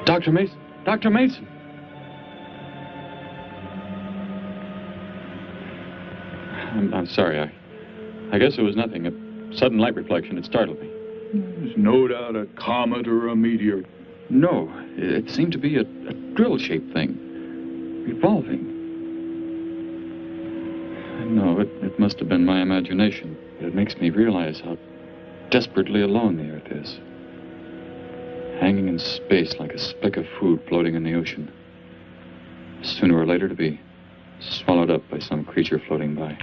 Dr. Mason! Dr. Mason! I'm sorry. I guess it was nothing. A sudden light reflection. It startled me. There's no doubt a comet or a meteor. No, it seemed to be a drill-shaped thing, revolving. No, it must have been my imagination, but it makes me realize how desperately alone the Earth is. Hanging in space like a speck of food floating in the ocean. Sooner or later to be swallowed up by some creature floating by.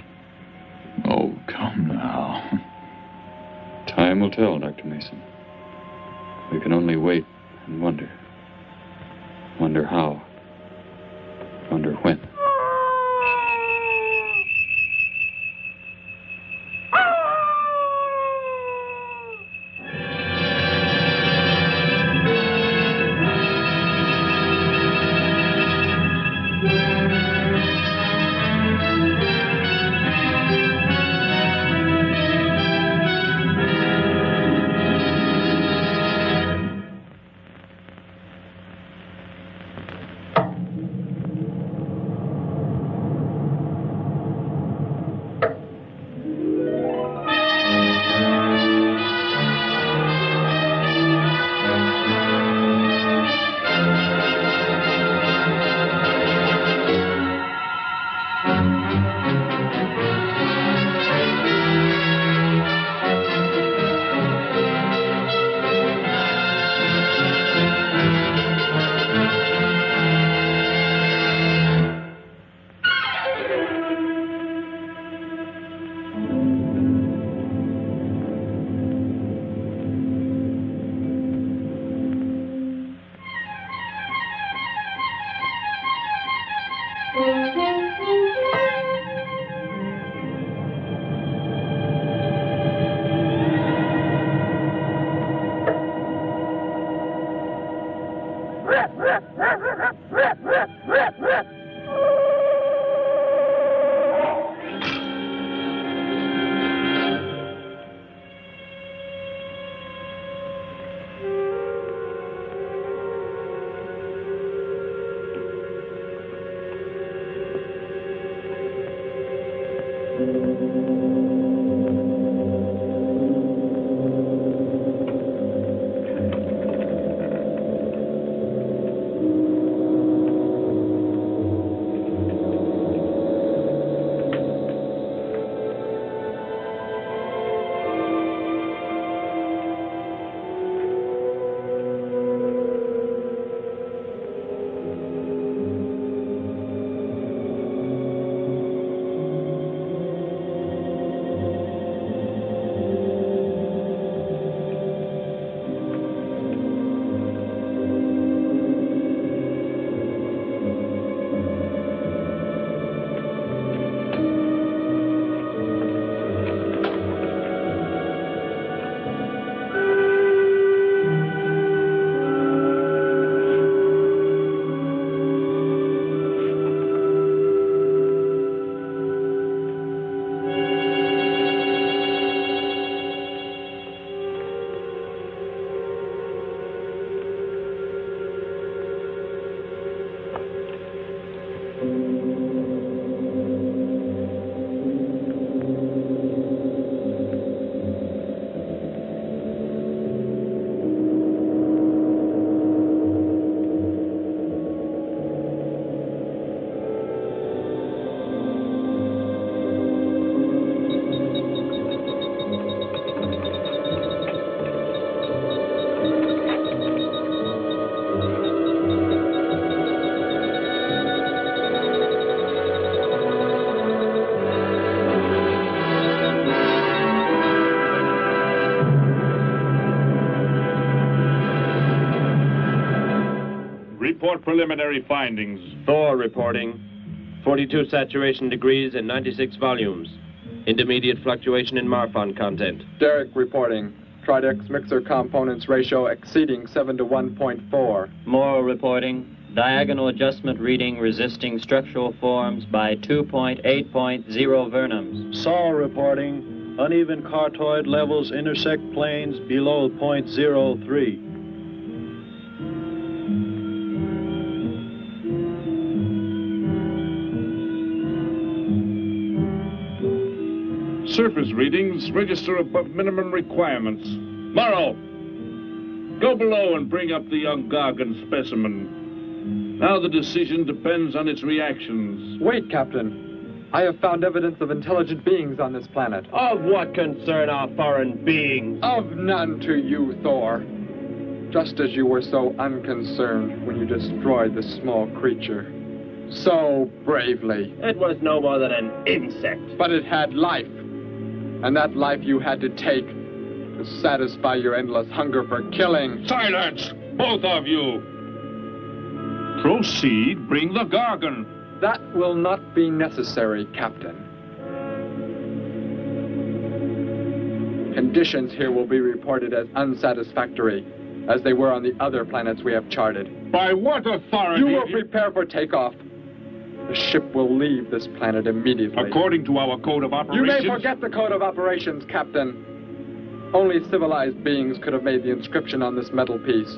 Oh, come now. Time will tell, Dr. Mason. We can only wait and wonder. Wonder how. Wonder when. Report preliminary findings. Thor reporting. 42 saturation degrees and 96 volumes. Intermediate fluctuation in Marfan content. Derek reporting. Tridex mixer components ratio exceeding 7 to 1.4. Morrow reporting. Diagonal adjustment reading resisting structural forms by 2.8.0 vernums. Saul reporting. Uneven cartoid levels intersect planes below .03. Surface readings register above minimum requirements. Morrow, go below and bring up the young Gargan specimen. Now the decision depends on its reactions. Wait, Captain. I have found evidence of intelligent beings on this planet. Of what concern are foreign beings? Of none to you, Thor. Just as you were so unconcerned when you destroyed the small creature. So bravely. It was no more than an insect. But it had life. And that life you had to take to satisfy your endless hunger for killing. Silence, both of you! Proceed, bring the Gargan. That will not be necessary, Captain. Conditions here will be reported as unsatisfactory, as they were on the other planets we have charted. By what authority? You will prepare for takeoff. The ship will leave this planet immediately. According to our code of operations... You may forget the code of operations, Captain. Only civilized beings could have made the inscription on this metal piece.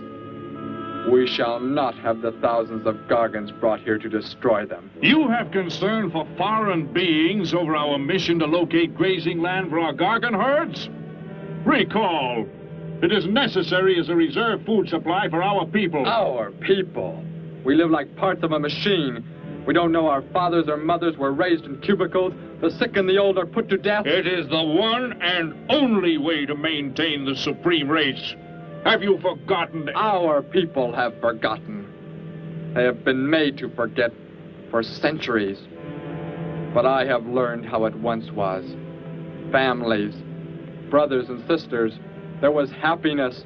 We shall not have the thousands of Gargans brought here to destroy them. You have concern for foreign beings over our mission to locate grazing land for our Gargan herds? Recall, it is necessary as a reserve food supply for our people. Our people? We live like parts of a machine. We don't know our fathers or mothers were raised in cubicles. The sick and the old are put to death. It is the one and only way to maintain the supreme race. Have you forgotten? Our people have forgotten. They have been made to forget for centuries. But I have learned how it once was. Families, brothers and sisters. There was happiness.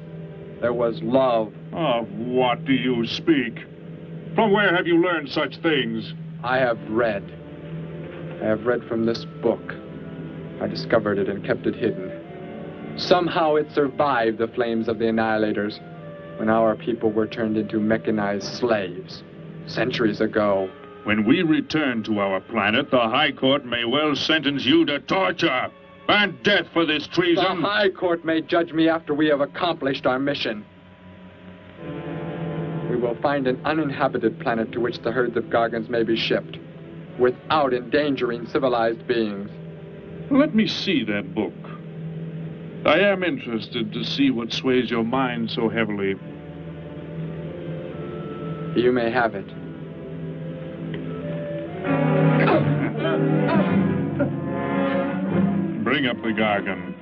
There was love. Of what do you speak? From where have you learned such things? I have read. I have read from this book. I discovered it and kept it hidden. Somehow it survived the flames of the Annihilators when our people were turned into mechanized slaves centuries ago. When we return to our planet, the High Court may well sentence you to torture and death for this treason. The High Court may judge me after we have accomplished our mission. We will find an uninhabited planet to which the herds of Gargans may be shipped, without endangering civilized beings. Let me see that book. I am interested to see what sways your mind so heavily. You may have it. Bring up the Gargan.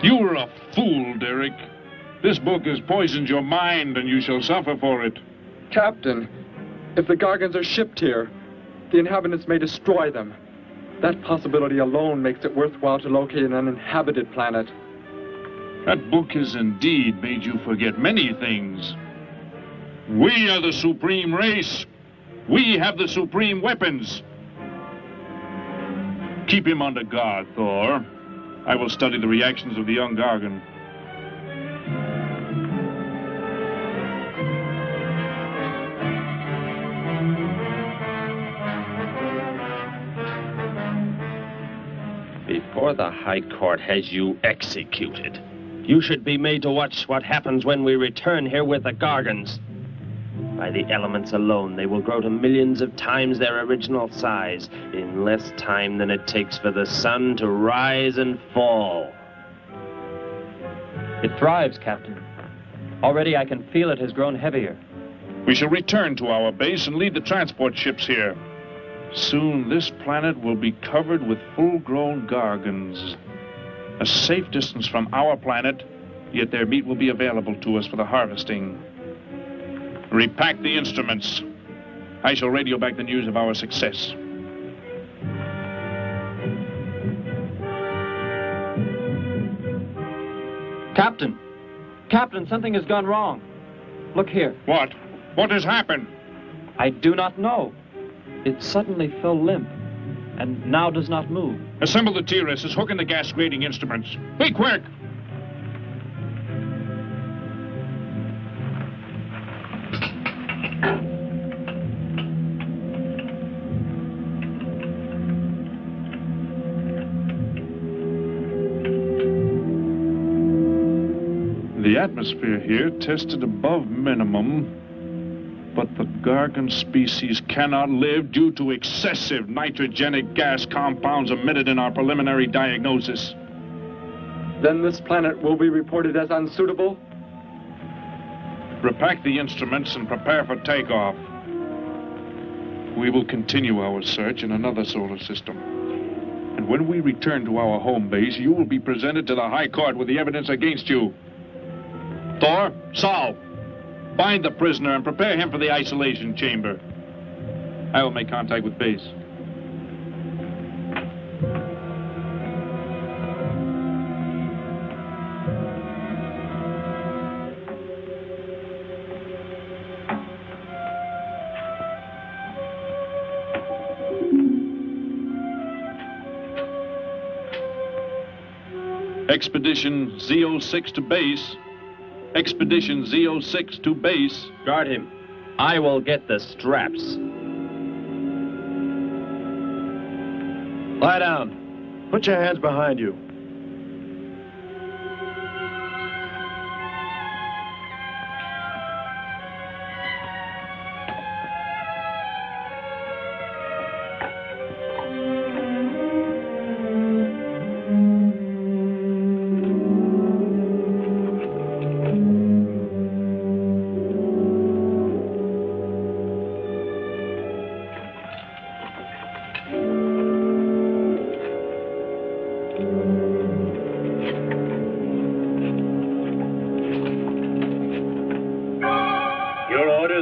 You were a fool, Derek. This book has poisoned your mind, and you shall suffer for it. Captain, if the Gargans are shipped here, the inhabitants may destroy them. That possibility alone makes it worthwhile to locate an uninhabited planet. That book has indeed made you forget many things. We are the supreme race. We have the supreme weapons. Keep him under guard, Thor. I will study the reactions of the young Gargan. Before the High Court has you executed, you should be made to watch what happens when we return here with the Gargans. By the elements alone, they will grow to millions of times their original size in less time than it takes for the sun to rise and fall. It thrives, Captain. Already I can feel it has grown heavier. We shall return to our base and lead the transport ships here. Soon this planet will be covered with full-grown Gargans. A safe distance from our planet, yet their meat will be available to us for the harvesting. Repack the instruments. I shall radio back the news of our success. Captain! Captain, something has gone wrong. Look here. What? What has happened? I do not know. It suddenly fell limp, and now does not move. Assemble the TRSs, hook in the gas grading instruments. Be quick! The atmosphere here tested above minimum. But the Gargan species cannot live due to excessive nitrogenic gas compounds emitted in our preliminary diagnosis. Then this planet will be reported as unsuitable? Repack the instruments and prepare for takeoff. We will continue our search in another solar system. And when we return to our home base, you will be presented to the High Court with the evidence against you. Thor, Saul, find the prisoner and prepare him for the isolation chamber. I will make contact with base. Expedition Z06 to base. Expedition Z06 to base. Guard him. I will get the straps. Lie down. Put your hands behind you.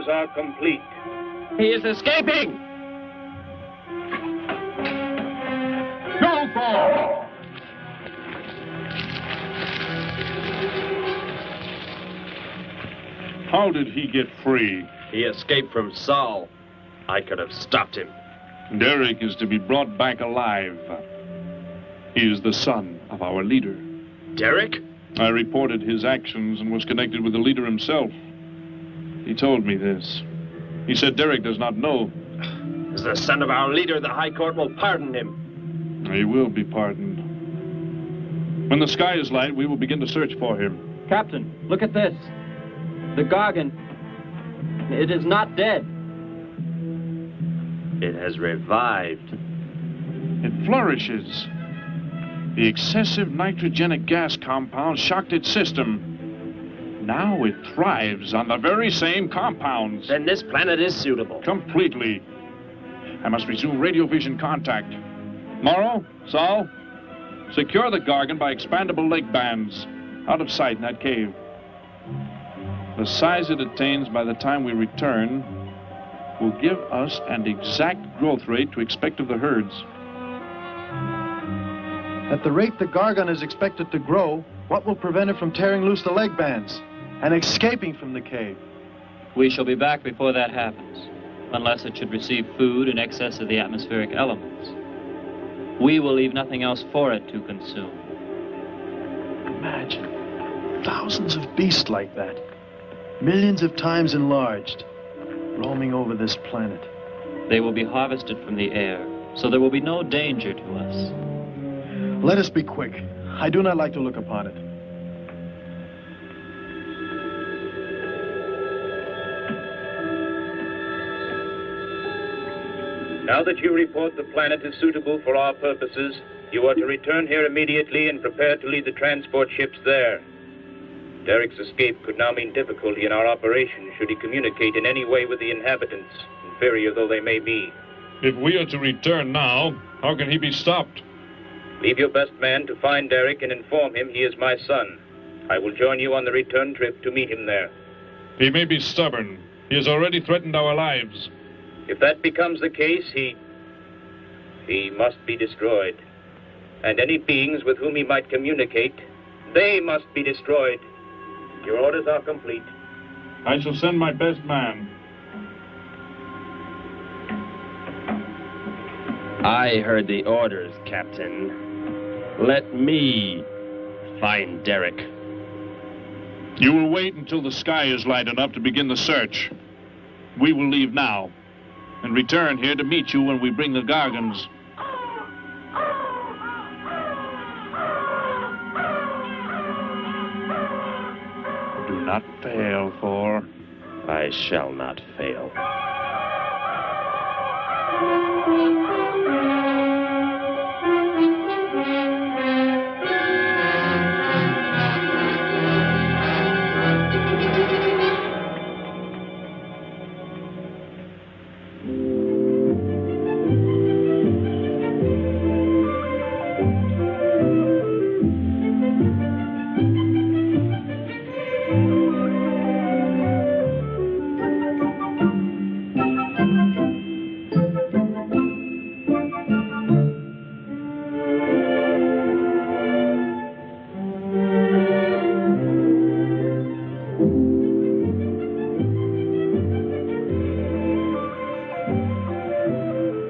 Are complete. He is escaping! Go, Thor! How did he get free? He escaped from Saul. I could have stopped him. Derek is to be brought back alive. He is the son of our leader. Derek? I reported his actions and was connected with the leader himself. He told me this. He said Derek does not know. As the son of our leader, the High Court will pardon him. He will be pardoned. When the sky is light, we will begin to search for him. Captain, look at this. The Gargan. It is not dead. It has revived. It flourishes. The excessive nitrogenic gas compound shocked its system. Now it thrives on the very same compounds. Then this planet is suitable. Completely. I must resume radio vision contact. Morrow, Saul, secure the Gargan by expandable leg bands. Out of sight in that cave. The size it attains by the time we return will give us an exact growth rate to expect of the herds. At the rate the Gargan is expected to grow, what will prevent it from tearing loose the leg bands and escaping from the cave? We shall be back before that happens, unless it should receive food in excess of the atmospheric elements. We will leave nothing else for it to consume. Imagine thousands of beasts like that, millions of times enlarged, roaming over this planet. They will be harvested from the air, so there will be no danger to us. Let us be quick. I do not like to look upon it. Now that you report the planet is suitable for our purposes, you are to return here immediately and prepare to lead the transport ships there. Derek's escape could now mean difficulty in our operation should he communicate in any way with the inhabitants, inferior though they may be. If we are to return now, how can he be stopped? Leave your best man to find Derek and inform him he is my son. I will join you on the return trip to meet him there. He may be stubborn. He has already threatened our lives. If that becomes the case, he must be destroyed. And any beings with whom he might communicate, they must be destroyed. Your orders are complete. I shall send my best man. I heard the orders, Captain. Let me find Derek. You will wait until the sky is light enough to begin the search. We will leave now and return here to meet you when we bring the Gargans. Do not fail, Thor. I shall not fail.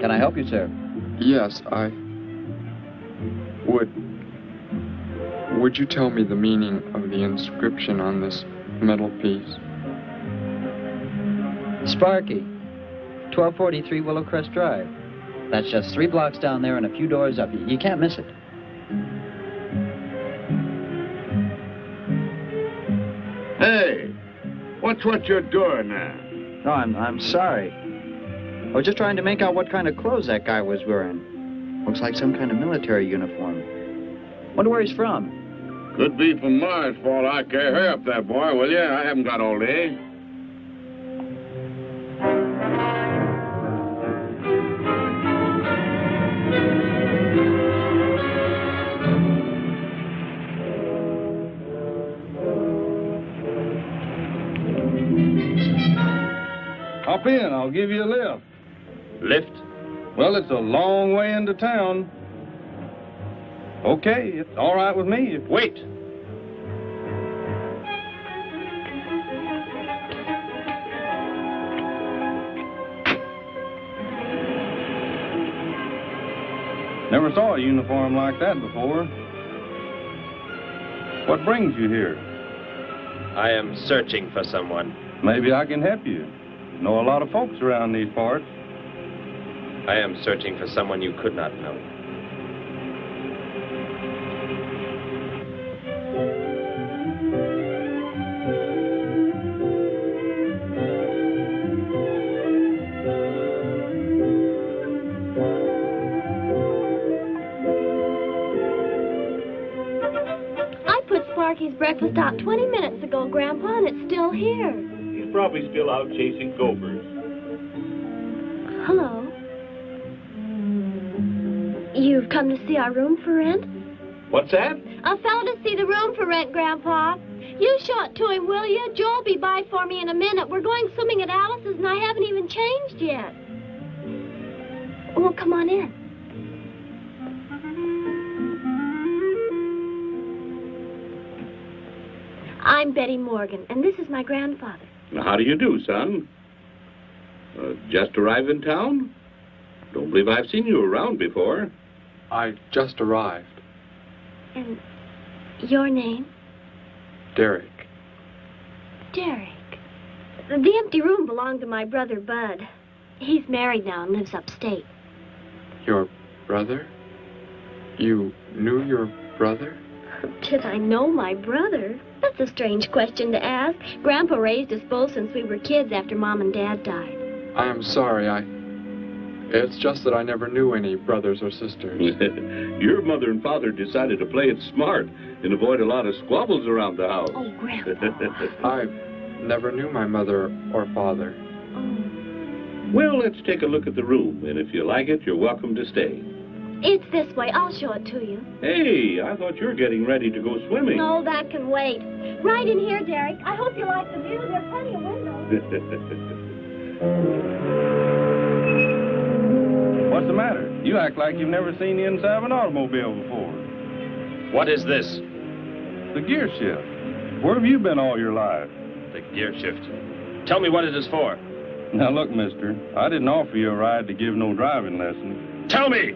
Can I help you, sir? Yes, Would you tell me the meaning of the inscription on this metal piece? Sparky, 1243 Willowcrest Drive. That's just 3 blocks down there and a few doors up. You can't miss it. Hey, what's what you're doing there? No, I'm sorry. I was just trying to make out what kind of clothes that guy was wearing. Looks like some kind of military uniform. Wonder where he's from. Could be from Mars, for all I care. Hurry up there, boy, will you? I haven't got all day. Hop in, I'll give you a lift. Lift? Well, it's a long way into town. Okay, it's all right with me. Wait! Never saw a uniform like that before. What brings you here? I am searching for someone. Maybe I can help you. Know a lot of folks around these parts. I am searching for someone you could not know. Sparky's breakfast out 20 minutes ago, Grandpa, and it's still here. He's probably still out chasing gophers. Hello. You've come to see our room for rent? What's that? A fellow to see the room for rent, Grandpa. You show it to him, will you? Joe'll be by for me in a minute. We're going swimming at Alice's, and I haven't even changed yet. Well, come on in. I'm Betty Morgan, and this is my grandfather. How do you do, son? Just arrived in town? Don't believe I've seen you around before. I just arrived. And your name? Derek. Derek. The empty room belonged to my brother, Bud. He's married now and lives upstate. Your brother? You knew your brother? Did I know my brother? That's a strange question to ask. Grandpa raised us both since we were kids after Mom and Dad died. I am sorry, It's just that I never knew any brothers or sisters. Your mother and father decided to play it smart and avoid a lot of squabbles around the house. Oh, Grandpa. I never knew my mother or father. Oh. Well, let's take a look at the room, and if you like it, you're welcome to stay. It's this way. I'll show it to you. Hey, I thought you were getting ready to go swimming. No, that can wait. Right in here, Derek. I hope you like the view. There are plenty of windows. What's the matter? You act like you've never seen the inside of an automobile before. What is this? The gear shift. Where have you been all your life? The gear shift. Tell me what it is for. Now, look, mister, I didn't offer you a ride to give no driving lesson. Tell me!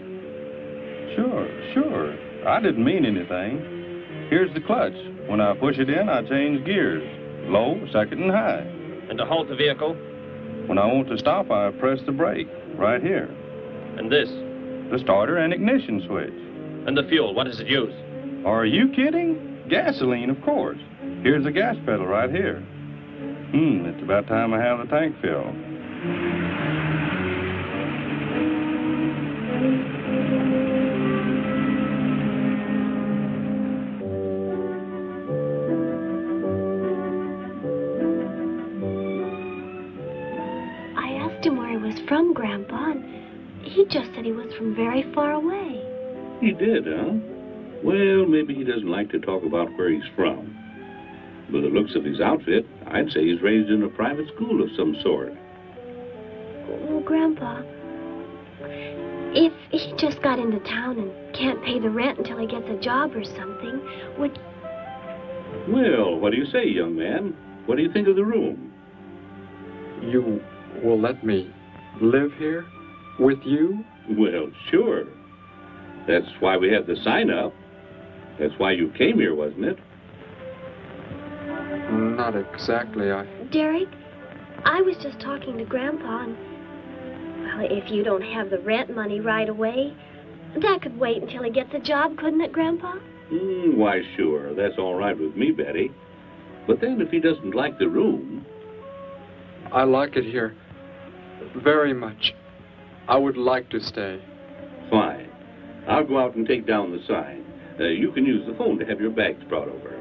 Sure. I didn't mean anything. Here's the clutch. When I push it in, I change gears. Low, second, and high. And to halt the vehicle? When I want to stop, I press the brake, right here. And this? The starter and ignition switch. And the fuel, what does it use? Are you kidding? Gasoline, of course. Here's the gas pedal right here. It's about time I have the tank filled. I asked him where he was from, Grandpa, and he just said he was from very far away. He did, huh? Well, maybe he doesn't like to talk about where he's from. By the looks of his outfit, I'd say he's raised in a private school of some sort. Well, Grandpa, if he just got into town and can't pay the rent until he gets a job or something, would... Well, what do you say, young man? What do you think of the room? You will let me live here with you? Well, sure. That's why we had the sign up. That's why you came here, wasn't it? Not exactly. Derek, I was just talking to Grandpa, and... Well, if you don't have the rent money right away, that could wait until he gets a job, couldn't it, Grandpa? Why, sure. That's all right with me, Betty. But then if he doesn't like the room... I like it here very much. I would like to stay. Fine. I'll go out and take down the sign. You can use the phone to have your bags brought over.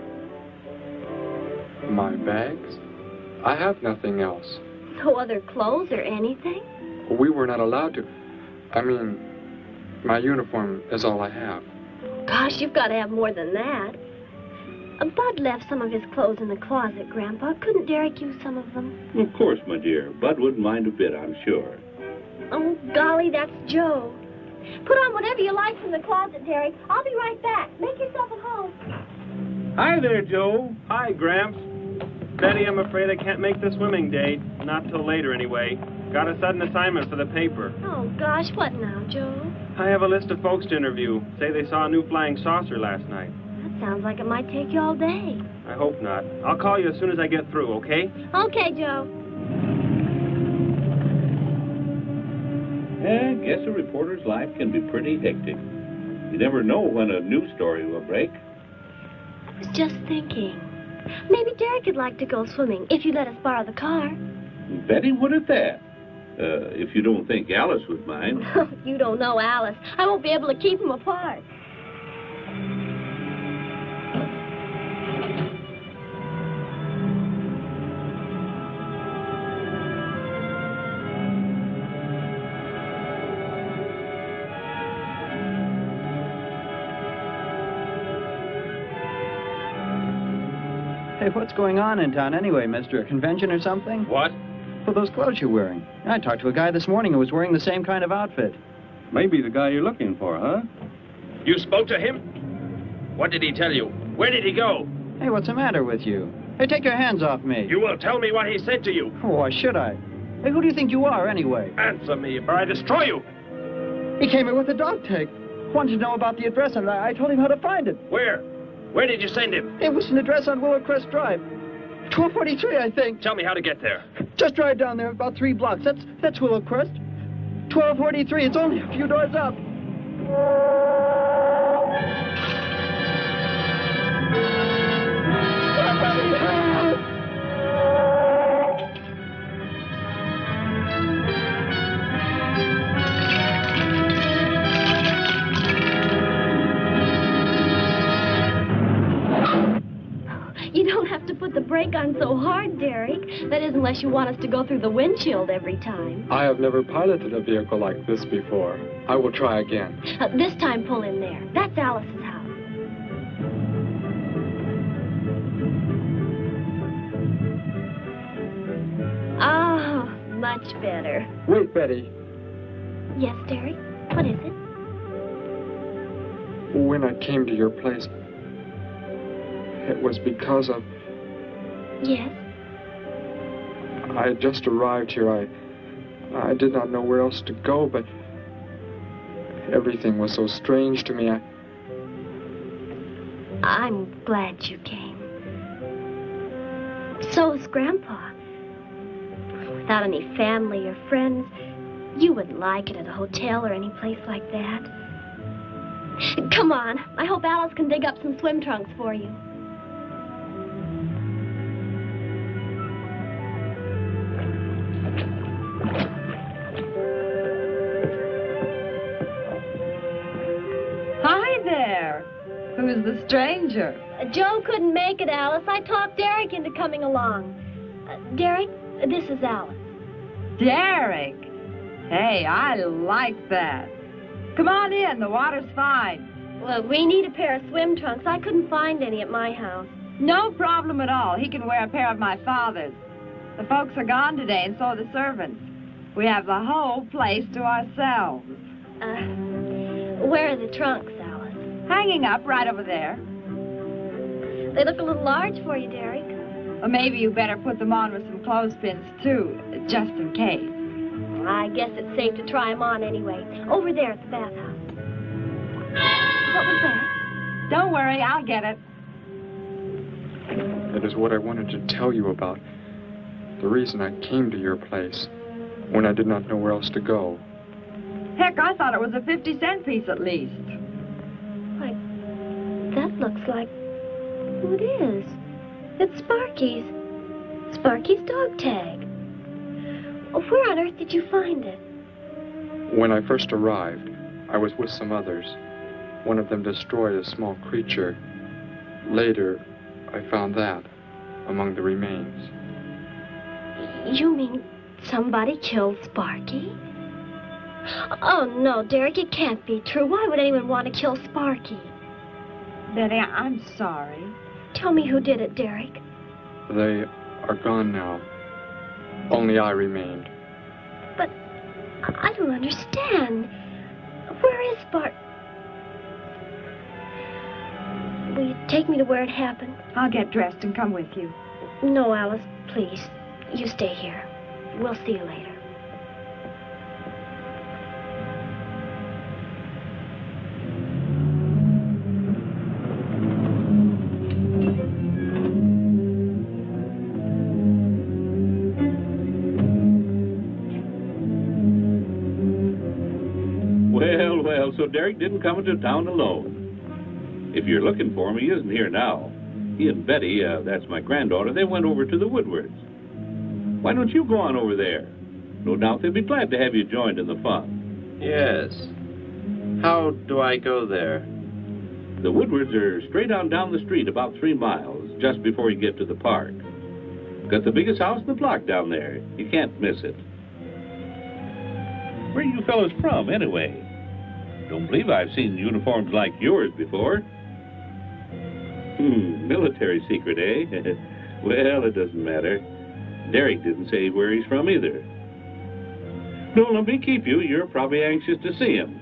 My bags? I have nothing else. No other clothes or anything? We were not allowed to. I mean, my uniform is all I have. Gosh, you've got to have more than that. Bud left some of his clothes in the closet, Grandpa. Couldn't Derek use some of them? Of course, my dear. Bud wouldn't mind a bit, I'm sure. Oh, golly, that's Joe. Put on whatever you like from the closet, Derek. I'll be right back. Make yourself at home. Hi there, Joe. Hi, Gramps. Betty, I'm afraid I can't make the swimming date. Not till later, anyway. Got a sudden assignment for the paper. Oh, gosh, what now, Joe? I have a list of folks to interview. Say they saw a new flying saucer last night. That sounds like it might take you all day. I hope not. I'll call you as soon as I get through, okay? Okay, Joe. I guess a reporter's life can be pretty hectic. You never know when a news story will break. I was just thinking. Maybe Derek would like to go swimming if you let us borrow the car. Betty would at that. If you don't think Alice would mind. You don't know Alice. I won't be able to keep them apart. Hey, what's going on in town anyway, mister? A convention or something? What? Well, those clothes you're wearing. I talked to a guy this morning who was wearing the same kind of outfit. Maybe the guy you're looking for, huh? You spoke to him? What did he tell you? Where did he go? Hey, what's the matter with you? Hey, take your hands off me. You will tell me what he said to you. Oh, why should I? Hey, who do you think you are, anyway? Answer me, or I destroy you. He came here with a dog tag. Wanted to know about the address, and I told him how to find it. Where? Where did you send him? It was an address on Willow Crest Drive. 1243, I think. Tell me how to get there. Just drive down there about 3 blocks. That's Willow Crest. 1243. It's only a few doors up. You don't have to put the brake on so hard, Derek. That is, unless you want us to go through the windshield every time. I have never piloted a vehicle like this before. I will try again. This time, pull in there. That's Alice's house. Oh, much better. Wait, Betty. Yes, Derek? What is it? When I came to your place, it was because of... Yes? I had just arrived here. I did not know where else to go, but everything was so strange to me. I'm glad you came. So is Grandpa. Without any family or friends, you wouldn't like it at a hotel or any place like that. Come on. I hope Alice can dig up some swim trunks for you. the stranger? Joe couldn't make it, Alice. I talked Derek into coming along. Derek, this is Alice. Derek? Hey, I like that. Come on in, the water's fine. Well, we need a pair of swim trunks. I couldn't find any at my house. No problem at all. He can wear a pair of my father's. The folks are gone today, and so are the servants. We have the whole place to ourselves. Where are the trunks, Alice? Hanging up right over there. They look a little large for you, Derek. Well, maybe you better put them on with some clothespins, too, just in case. I guess it's safe to try them on anyway. Over there at the bathhouse. What was that? Don't worry, I'll get it. That is what I wanted to tell you about. The reason I came to your place when I did not know where else to go. Heck, I thought it was a 50-cent piece at least. Why, that looks like... Who it is? It's Sparky's. Sparky's dog tag. Where on earth did you find it? When I first arrived, I was with some others. One of them destroyed a small creature. Later, I found that among the remains. You mean somebody killed Sparky? Oh, no, Derek, it can't be true. Why would anyone want to kill Sparky? Betty, I'm sorry. Tell me who did it, Derek. They are gone now. Only I remained. But I don't understand. Where is Sparky? Will you take me to where it happened? I'll get dressed and come with you. No, Alice, please. You stay here. We'll see you later. Well, so Derek didn't come into town alone. If you're looking for him, he isn't here now. He and Betty, that's my granddaughter, they went over to the Woodwards. Why don't you go on over there? No doubt they'd be glad to have you joined in the fun. Yes. How do I go there? The Woodwards are straight on down the street about 3 miles, just before you get to the park. Got the biggest house in the block down there. You can't miss it. Where are you fellas from, anyway? Don't believe I've seen uniforms like yours before. Military secret, eh? Well, it doesn't matter. Derek didn't say where he's from either. Don't let me keep you. You're probably anxious to see him.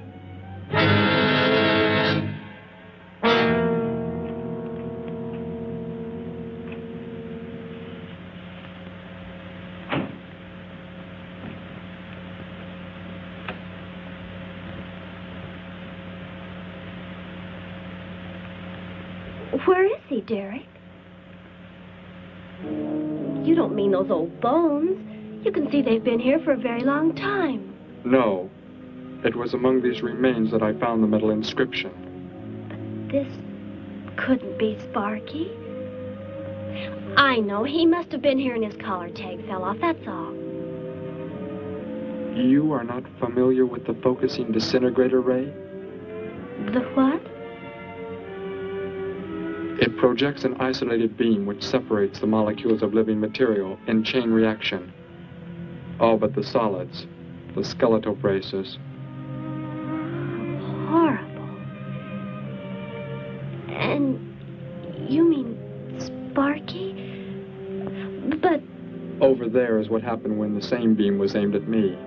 Where is he, Derek? You don't mean those old bones. You can see they've been here for a very long time. No. It was among these remains that I found the metal inscription. But this couldn't be Sparky. I know. He must have been here and his collar tag fell off, that's all. You are not familiar with the focusing disintegrator ray? The what? It projects an isolated beam which separates the molecules of living material in chain reaction. All but the solids, the skeletal braces. Horrible. And you mean Sparky? But... Over there is what happened when the same beam was aimed at me.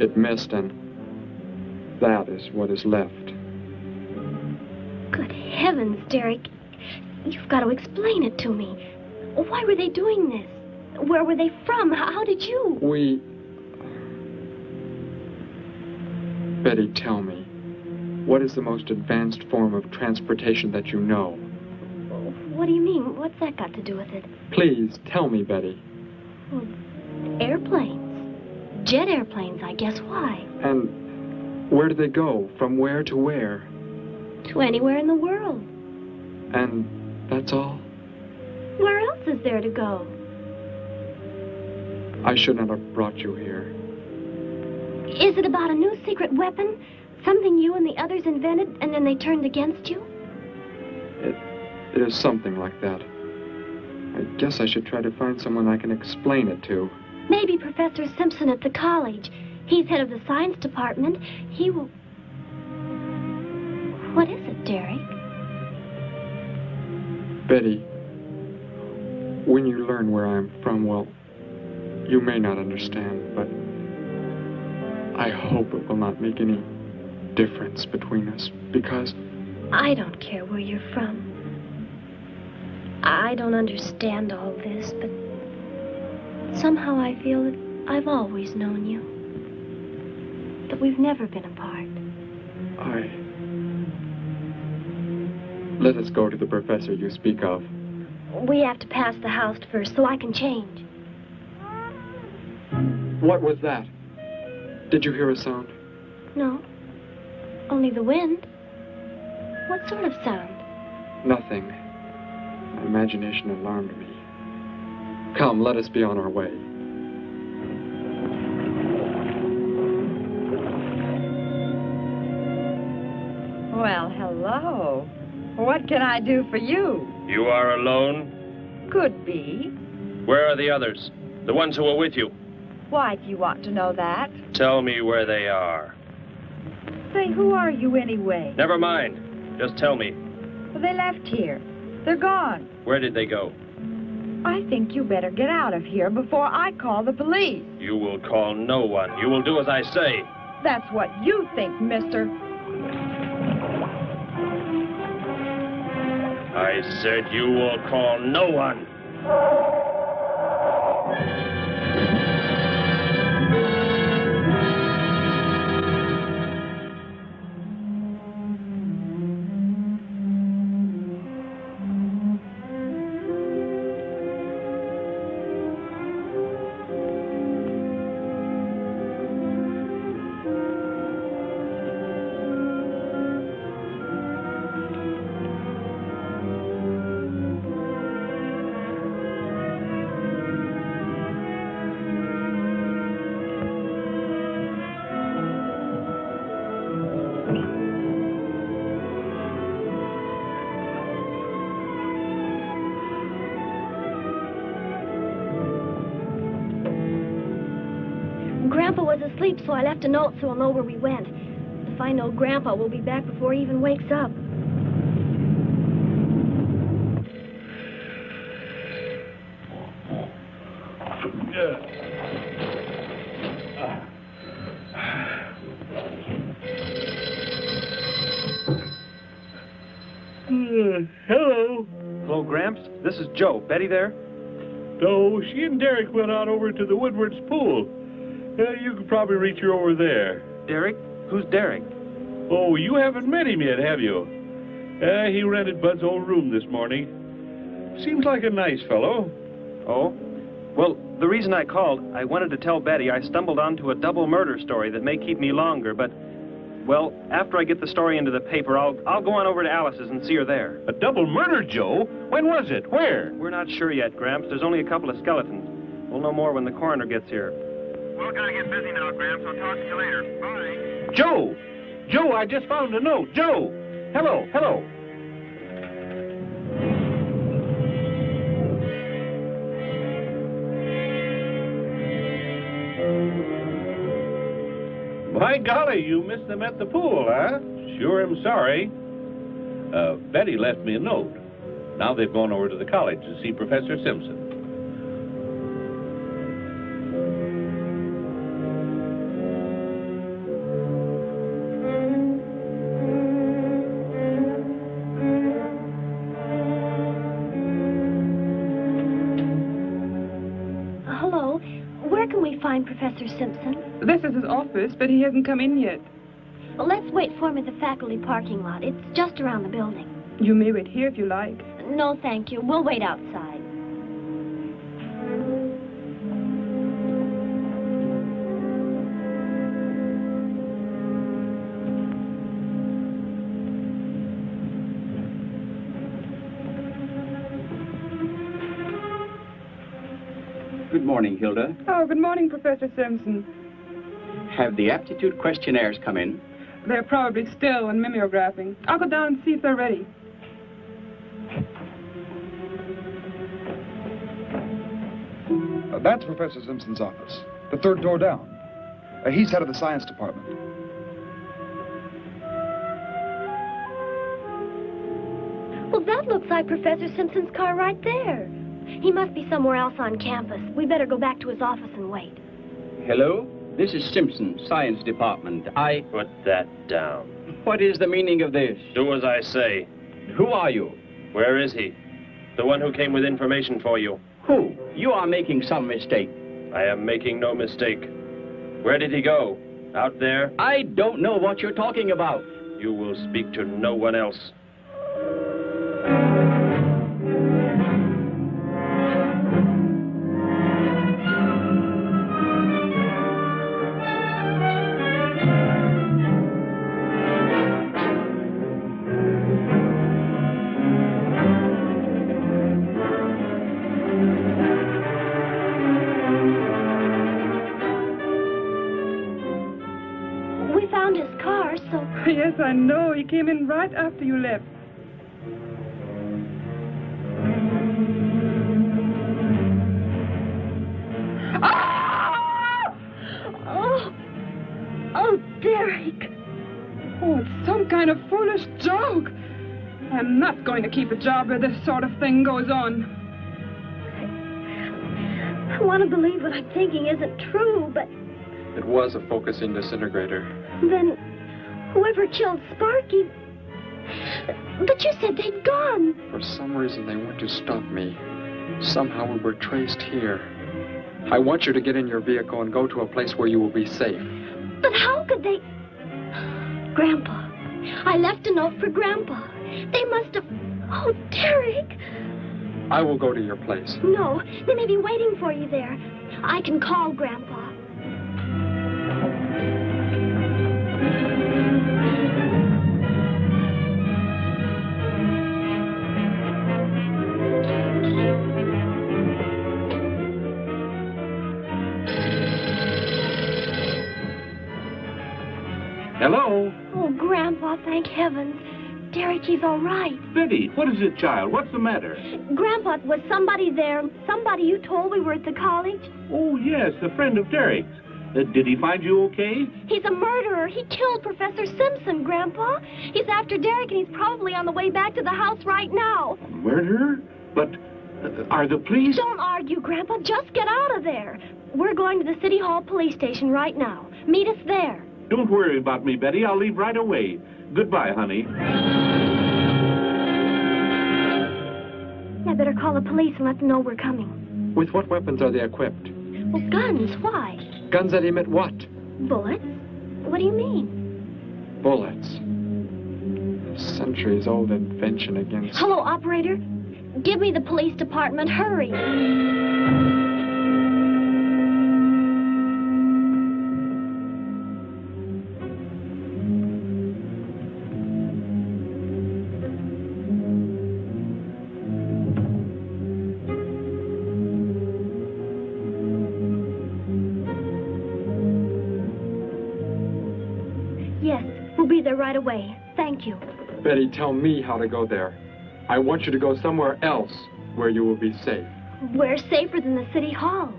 It missed, and that is what is left. Good heavens, Derek. You've got to explain it to me. Why were they doing this? Where were they from? How did you... Betty, tell me, what is the most advanced form of transportation that you know? What do you mean? What's that got to do with it? Please, tell me, Betty. Well, airplanes. Jet airplanes, I guess. Why? And where do they go? From where to where? To anywhere in the world. And that's all? Where else is there to go? I should not have brought you here. Is it about a new secret weapon? Something you and the others invented and then they turned against you? It is something like that. I guess I should try to find someone I can explain it to. Maybe Professor Simpson at the college. He's head of the science department. He will... What is it, Derek? Betty, when you learn where I'm from, well, you may not understand, but I hope it will not make any difference between us, because... I don't care where you're from. I don't understand all this, but somehow I feel that I've always known you. That we've never been apart. Let us go to the professor you speak of. We have to pass the house first so I can change. What was that? Did you hear a sound? No. Only the wind. What sort of sound? Nothing. My imagination alarmed me. Come, let us be on our way. Well, hello. What can I do for you? You are alone? Could be. Where are the others? The ones who were with you? Why do you want to know that? Tell me where they are. Say, who are you anyway? Never mind. Just tell me. Well, they left here. They're gone. Where did they go? I think you better get out of here before I call the police. You will call no one. You will do as I say. That's what you think, mister. I said you will call no one. Grandpa was asleep, so I left a note so he'll know where we went. If I know Grandpa will be back before he even wakes up. Hello. Hello, Gramps. This is Joe. Betty there? No, she and Derek went out over to the Woodward's pool. You could probably reach her over there. Derek? Who's Derek? Oh, you haven't met him yet, have you? He rented Bud's old room this morning. Seems like a nice fellow. Oh? Well, the reason I called, I wanted to tell Betty I stumbled onto a double murder story that may keep me longer, but, well, after I get the story into the paper, I'll go on over to Alice's and see her there. A double murder, Joe? When was it? Where? We're not sure yet, Gramps. There's only a couple of skeletons. We'll know more when the coroner gets here. Well, gotta get busy now, Gramps. I'll talk to you later. Bye. Joe! Joe, I just found a note. Joe! Hello, hello. By golly, you missed them at the pool, huh? Sure am sorry. Betty left me a note. Now they've gone over to the college to see Professor Simpson. Hello. Where can we find Professor Simpson? This is his office, but he hasn't come in yet. Well, let's wait for him at the faculty parking lot. It's just around the building. You may wait here if you like. No, thank you. We'll wait outside. Good morning, Hilda. Oh, good morning, Professor Simpson. Have the aptitude questionnaires come in? They're probably still in mimeographing. I'll go down and see if they're ready. That's Professor Simpson's office. The third door down. He's head of the science department. Well, that looks like Professor Simpson's car right there. He must be somewhere else on campus. We better go back to his office and wait. Hello? This is Simpson, science department. Put that down. What is the meaning of this? Do as I say. Who are you? Where is he? The one who came with information for you. Who? You are making some mistake. I am making no mistake. Where did he go? Out there? I don't know what you're talking about. You will speak to no one else. Yes, I know. He came in right after you left. Ah! Oh, Derek. Oh, it's some kind of foolish joke. I'm not going to keep a job where this sort of thing goes on. I want to believe what I'm thinking isn't true, but... It was a focusing disintegrator. Then... whoever killed Sparky... But you said they'd gone. For some reason, they want to stop me. Somehow we were traced here. I want you to get in your vehicle and go to a place where you will be safe. But how could they... Grandpa. I left a note for Grandpa. They must have... Oh, Derek. I will go to your place. No, they may be waiting for you there. I can call Grandpa. Hello? Oh, Grandpa, thank heavens. Derek, he's all right. Betty, what is it, child? What's the matter? Grandpa, was somebody there? Somebody you told we were at the college? Oh, yes, a friend of Derek's. Did he find you okay? He's a murderer. He killed Professor Simpson, Grandpa. He's after Derek, and he's probably on the way back to the house right now. A murderer? But are the police... Don't argue, Grandpa. Just get out of there. We're going to the City Hall police station right now. Meet us there. Don't worry about me, Betty. I'll leave right away. Goodbye, honey. I better call the police and let them know we're coming. With what weapons are they equipped? Well, guns. Why? Guns that emit what? Bullets? What do you mean? Bullets. A centuries-old invention against... Hello, operator. Give me the police department. Hurry. Right away. Thank you. Betty, tell me how to go there. I want you to go somewhere else where you will be safe. We're safer than the City Hall.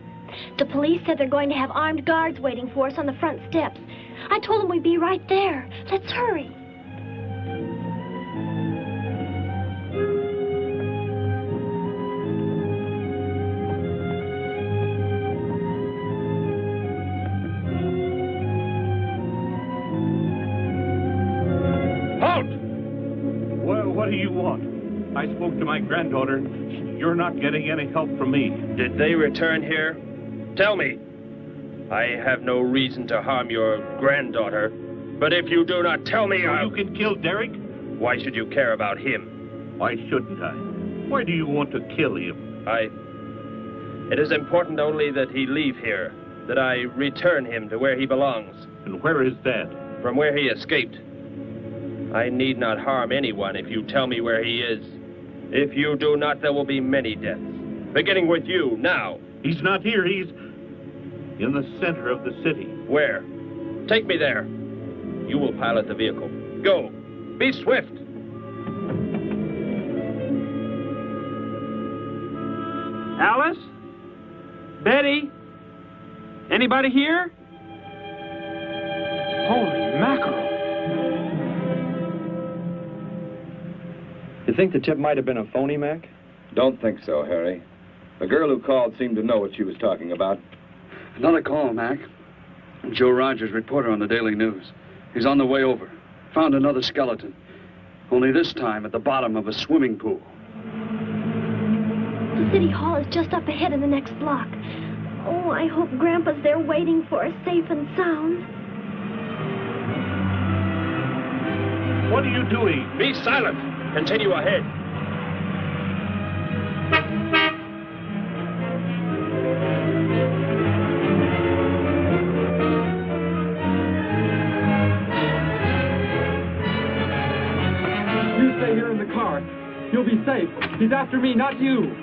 The police said they're going to have armed guards waiting for us on the front steps. I told them we'd be right there. Let's hurry. What do you want? I spoke to my granddaughter. You're not getting any help from me. Did they return here? Tell me. I have no reason to harm your granddaughter, but if you do not tell me, You can kill Derek? Why should you care about him? Why shouldn't I? Why do you want to kill him? It is important only that he leave here, that I return him to where he belongs. And where is that? From where he escaped. I need not harm anyone if you tell me where he is. If you do not, there will be many deaths. Beginning with you, now. He's not here. He's in the center of the city. Where? Take me there. You will pilot the vehicle. Go. Be swift. Alice? Betty? Anybody here? Holy mackerel. You think the tip might have been a phony, Mac? Don't think so, Harry. The girl who called seemed to know what she was talking about. Another call, Mac. Joe Rogers, reporter on the Daily News. He's on the way over. Found another skeleton. Only this time at the bottom of a swimming pool. The city hall is just up ahead in the next block. Oh, I hope Grandpa's there waiting for us safe and sound. What are you doing? Be silent. Continue ahead. You stay here in the car. You'll be safe. He's after me, not you.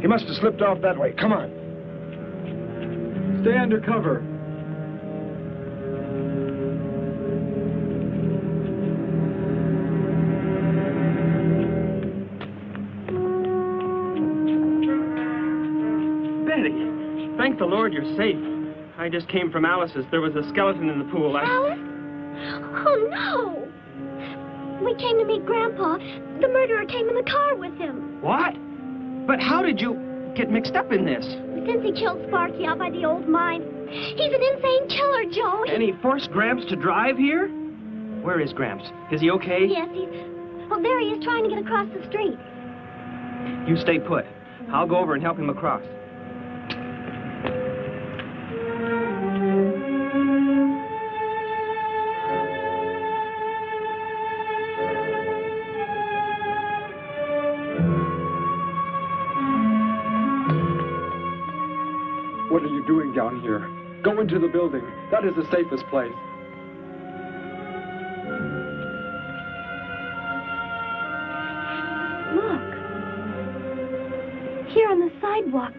He must have slipped off that way. Come on. Stay under cover. Betty, thank the Lord you're safe. I just came from Alice's. There was a skeleton in the pool. Alice? Oh, no. We came to meet Grandpa. The murderer came in the car with him. What? But how did you get mixed up in this? Since he killed Sparky out by the old mine. He's an insane killer, Joe. And he forced Gramps to drive here? Where is Gramps? Is he okay? Yes, he's... Well, there he is trying to get across the street. You stay put. I'll go over and help him across. What are you doing down here? Go into the building. That is the safest place. Look. Here on the sidewalk.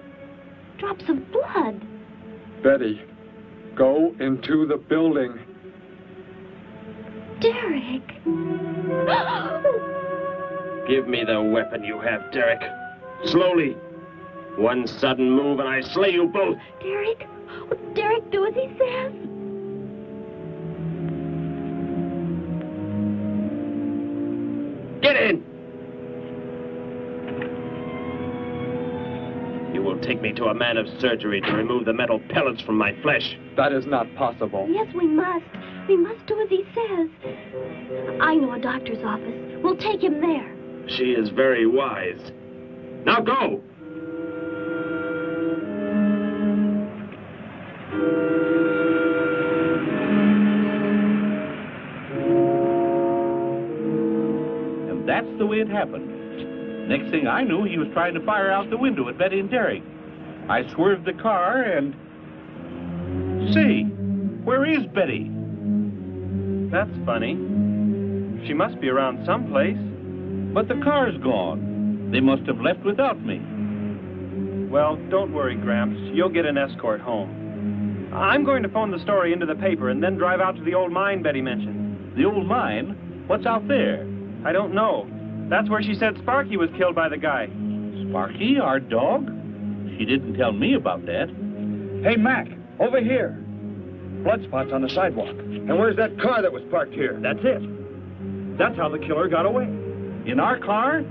Drops of blood. Betty, go into the building. Derek. Give me the weapon you have, Derek. Slowly. One sudden move and I slay you both. Derek? Will Derek do as he says? Get in! You will take me to a man of surgery to remove the metal pellets from my flesh. That is not possible. Yes, we must. We must do as he says. I know a doctor's office. We'll take him there. She is very wise. Now go! And that's the way it happened. Next thing I knew, he was trying to fire out the window at Betty and Derek. I swerved the car and... Say, where is Betty? That's funny. She must be around someplace. But the car's gone. They must have left without me. Well, don't worry, Gramps. You'll get an escort home. I'm going to phone the story into the paper and then drive out to the old mine Betty mentioned. The old mine? What's out there? I don't know. That's where she said Sparky was killed by the guy. Sparky, our dog? She didn't tell me about that. Hey, Mac, over here. Blood spots on the sidewalk. And where's that car that was parked here? That's it. That's how the killer got away. In our car?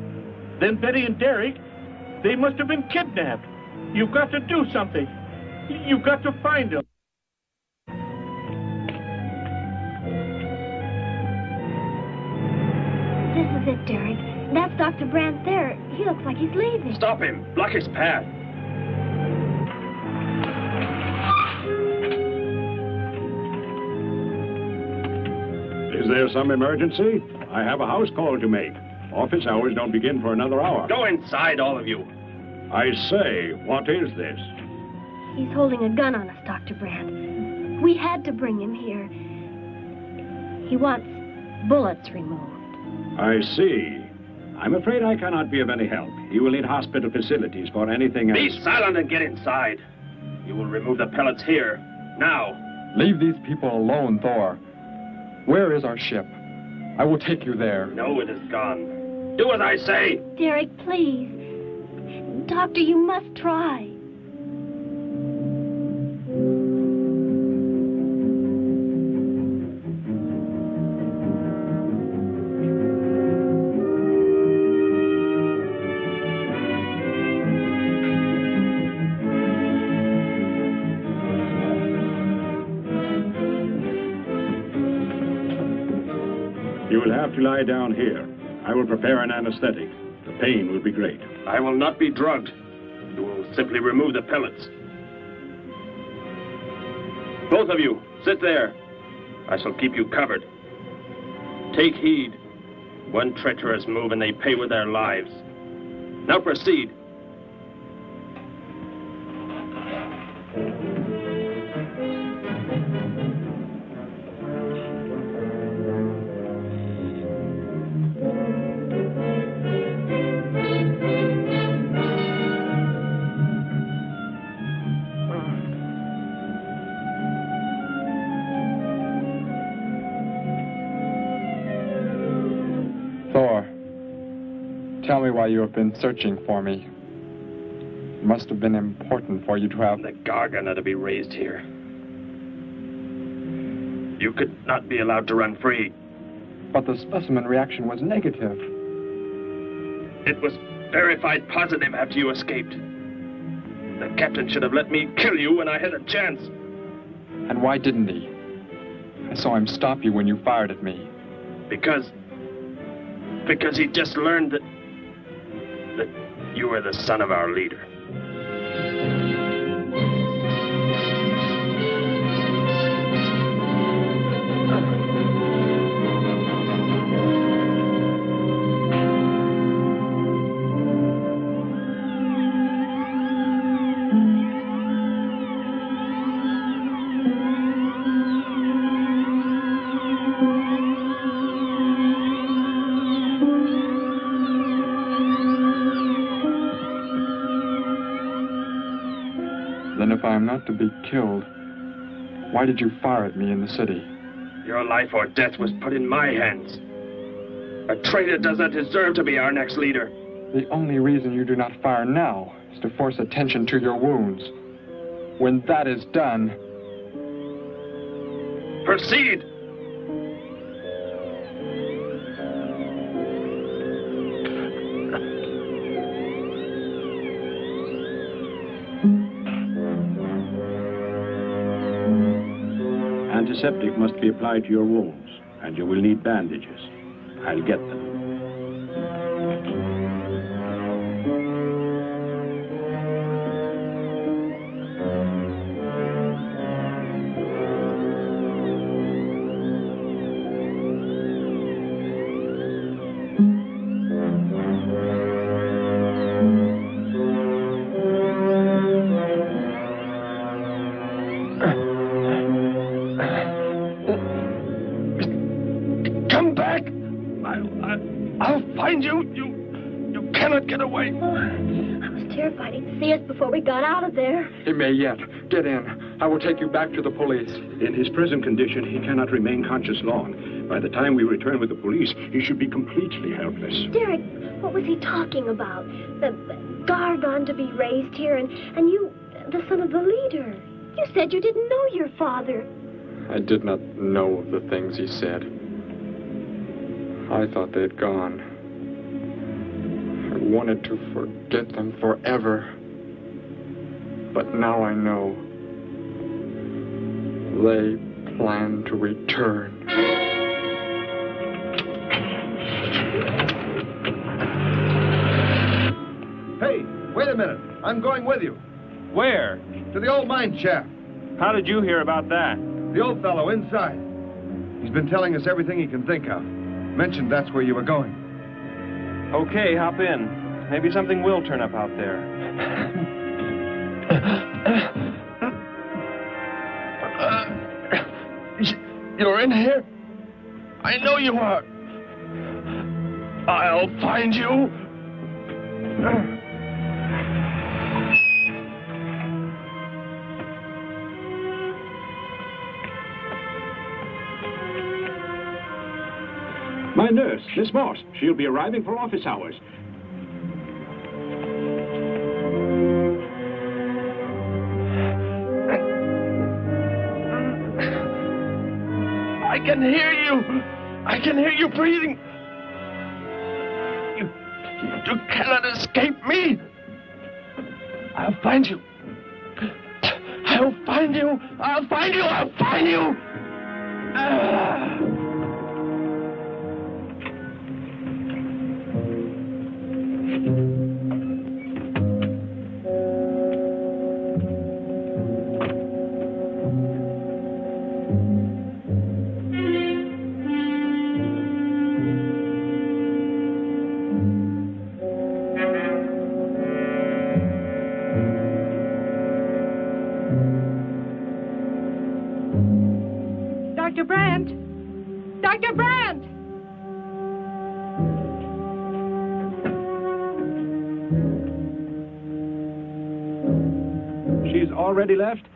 Then Betty and Derek, they must have been kidnapped. You've got to do something. You've got to find them. This is it, Derek. That's Dr. Brandt there. He looks like he's leaving. Stop him. Block his path. Is there some emergency? I have a house call to make. Office hours don't begin for another hour. Go inside, all of you. I say, what is this? He's holding a gun on us, Dr. Brandt. We had to bring him here. He wants bullets removed. I see. I'm afraid I cannot be of any help. You will need hospital facilities for anything else. Be silent and get inside. You will remove the pellets here, now. Leave these people alone, Thor. Where is our ship? I will take you there. No, it is gone. Do as I say. Derek, please. Doctor, you must try. You will have to lie down here. I will prepare an anesthetic. The pain will be great. I will not be drugged. You will simply remove the pellets. Both of you, sit there. I shall keep you covered. Take heed. One treacherous move and they pay with their lives. Now proceed. Tell me why you have been searching for me. It must have been important for you to have... The Gargant are to be raised here. You could not be allowed to run free. But the specimen reaction was negative. It was verified positive after you escaped. The captain should have let me kill you when I had a chance. And why didn't he? I saw him stop you when you fired at me. Because he just learned that you were the son of our leader. Then if I am not to be killed, why did you fire at me in the city? Your life or death was put in my hands. A traitor does not deserve to be our next leader. The only reason you do not fire now is to force attention to your wounds. When that is done... Proceed! Antiseptic must be applied to your wounds, and you will need bandages. I'll get them. See us before we got out of there. He may yet. Get in. I will take you back to the police. In his present condition, he cannot remain conscious long. By the time we return with the police, he should be completely helpless. Derek, what was he talking about? The Gargant to be raised here, and you, the son of the leader. You said you didn't know your father. I did not know the things he said. I thought they'd gone. I wanted to forget them forever. But now I know. They plan to return. Hey, wait a minute. I'm going with you. Where? To the old mine shaft. How did you hear about that? The old fellow inside. He's been telling us everything he can think of. Mentioned that's where you were going. Okay, hop in. Maybe something will turn up out there. You're in here? I know you are. I'll find you. My nurse, Miss Morse. She'll be arriving for office hours. I can hear you. I can hear you breathing. You cannot escape me. I'll find you. I'll find you. I'll find you. I'll find you. Dr. Brandt! Dr. Brandt! She's already left?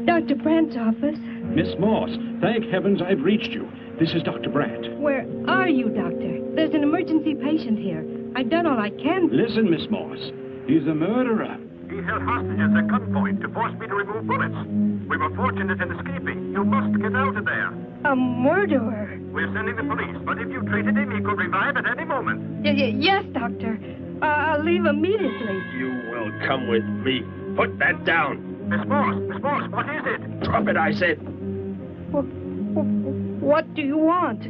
Dr. Brandt's office. Miss Morse, thank heavens I've reached you. This is Dr. Brandt. Where are you, Doctor? There's an emergency patient here. I've done all I can. Listen, Miss Morse. He's a murderer. He held hostages at gunpoint to force me to remove bullets. We were fortunate in escaping. You must get out of there. A murderer? We're sending the police, but if you treated him, he could revive at any moment. Yes, Doctor. I'll leave immediately. You will come with me. Put that down. Miss Morse, what is it? Drop it, I said. What do you want?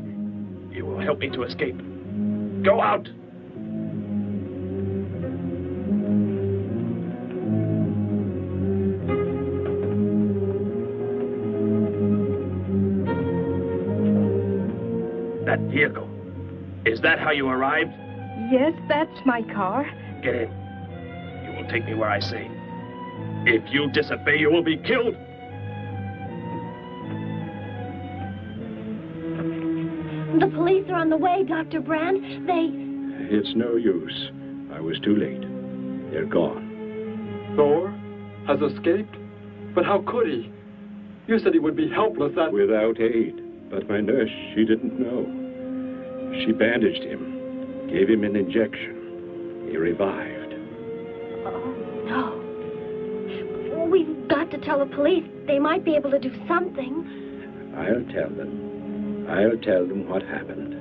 You will help me to escape. Go out. That vehicle. Is that how you arrived? Yes, that's my car. Get in. You will take me where I say. If you disobey, you will be killed. The police are on the way, Dr. Brandt. It's no use. I was too late. They're gone. Thor has escaped? But how could he? You said he would be helpless Without aid. But my nurse, she didn't know. She bandaged him, gave him an injection. He revived. Oh, no. We've got to tell the police. They might be able to do something. I'll tell them. I'll tell them what happened.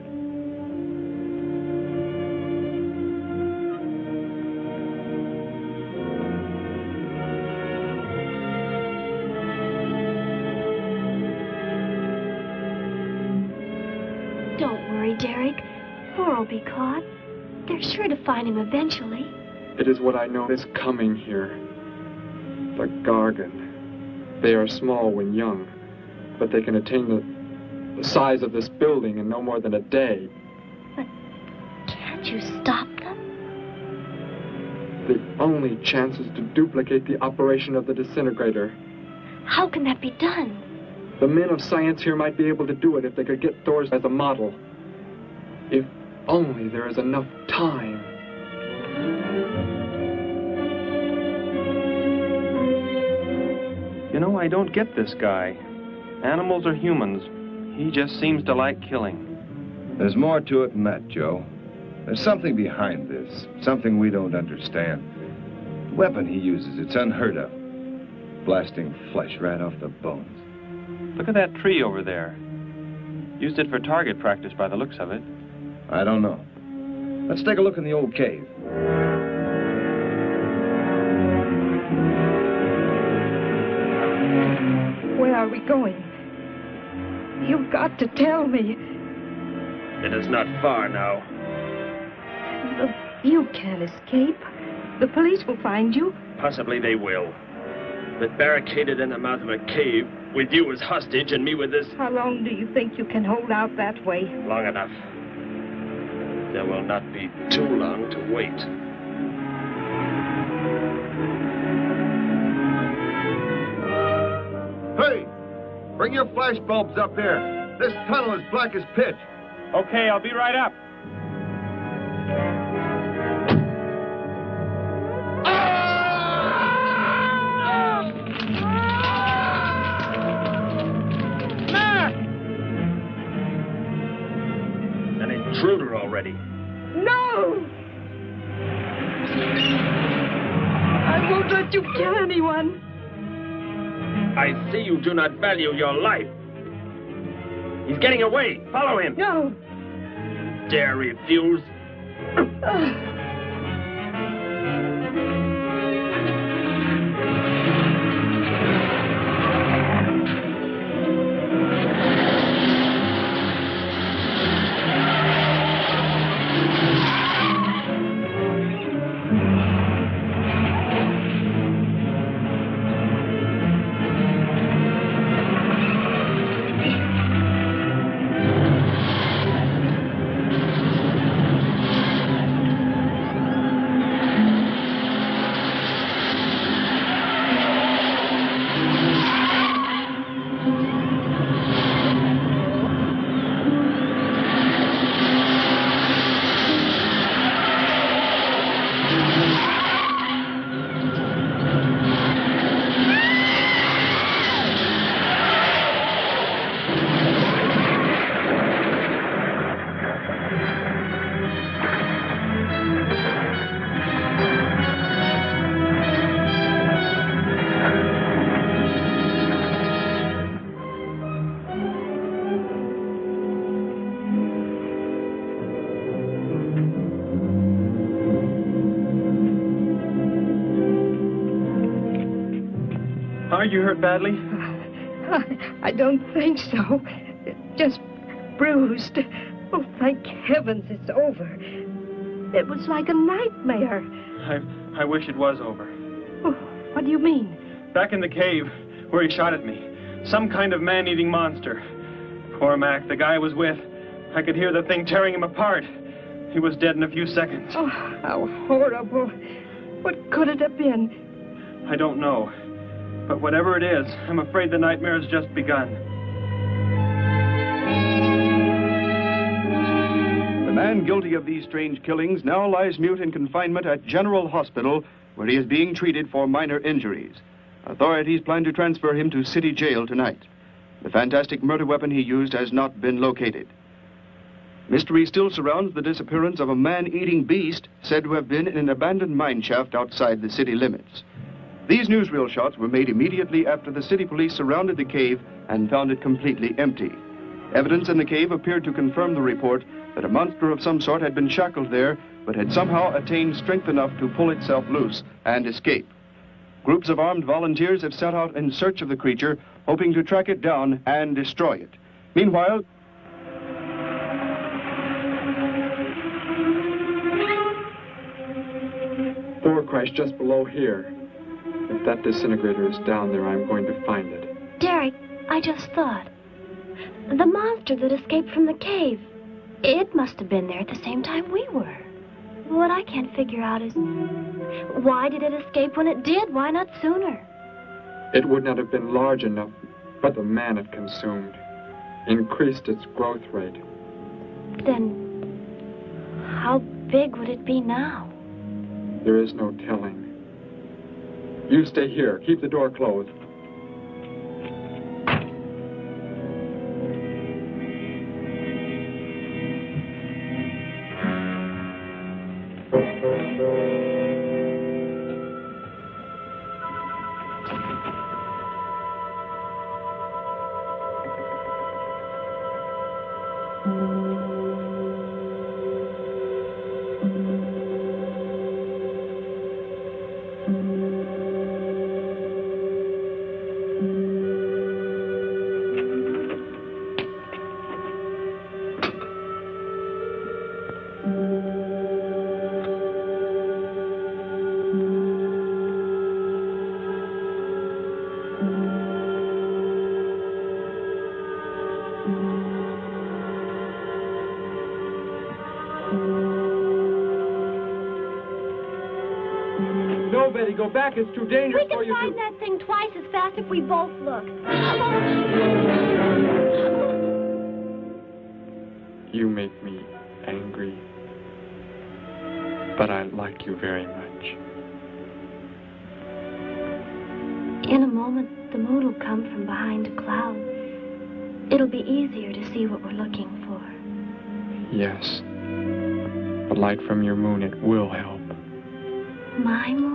Don't worry, Derek. Thor will be caught. They're sure to find him eventually. It is what I know is coming here. The Gargan. They are small when young, but they can attain the size of this building in no more than a day. But can't you stop them? The only chance is to duplicate the operation of the disintegrator. How can that be done? The men of science here might be able to do it if they could get Thor's as a model. If only there is enough time. You know, I don't get this guy. Animals or humans, he just seems to like killing. There's more to it than that, Joe. There's something behind this, something we don't understand. The weapon he uses, it's unheard of. Blasting flesh right off the bones. Look at that tree over there. Used it for target practice by the looks of it. I don't know. Let's take a look in the old cave. Where are we going? You've got to tell me. It is not far now. Look, you can't escape. The police will find you. Possibly they will. But barricaded in the mouth of a cave, with you as hostage and me with this... How long do you think you can hold out that way? Long enough. There will not be too long to wait. Hey! Bring your flash bulbs up here. This tunnel is black as pitch. Okay, I'll be right up. An intruder already. No! I won't let you kill anyone. I see you do not value your life. He's getting away. Follow him. No. Dare refuse? Are you hurt badly? I don't think so. Just bruised. Oh, thank heavens it's over. It was like a nightmare. I wish it was over. Oh, what do you mean? Back in the cave, where he shot at me. Some kind of man-eating monster. Poor Mac, the guy I was with. I could hear the thing tearing him apart. He was dead in a few seconds. Oh, how horrible. What could it have been? I don't know. But whatever it is, I'm afraid the nightmare has just begun. The man guilty of these strange killings now lies mute in confinement at General Hospital, where he is being treated for minor injuries. Authorities plan to transfer him to City Jail tonight. The fantastic murder weapon he used has not been located. Mystery still surrounds the disappearance of a man-eating beast said to have been in an abandoned mine shaft outside the city limits. These newsreel shots were made immediately after the city police surrounded the cave and found it completely empty. Evidence in the cave appeared to confirm the report that a monster of some sort had been shackled there, but had somehow attained strength enough to pull itself loose and escape. Groups of armed volunteers have set out in search of the creature, hoping to track it down and destroy it. Meanwhile, Thor crashed just below here. If that disintegrator is down there, I'm going to find it. Derek, I just thought. The monster that escaped from the cave. It must have been there at the same time we were. What I can't figure out is, why did it escape when it did? Why not sooner? It would not have been large enough, but the man it consumed increased its growth rate. Then, how big would it be now? There is no telling. You stay here. Keep the door closed. No, Betty, go back. It's too dangerous for you We can to... find that thing twice as fast if we both look. You make me angry, but I like you very much. In a moment, the moon will come from behind a cloud. It'll be easier to see what we're looking for. Yes. The light from your moon, it will help. My moon?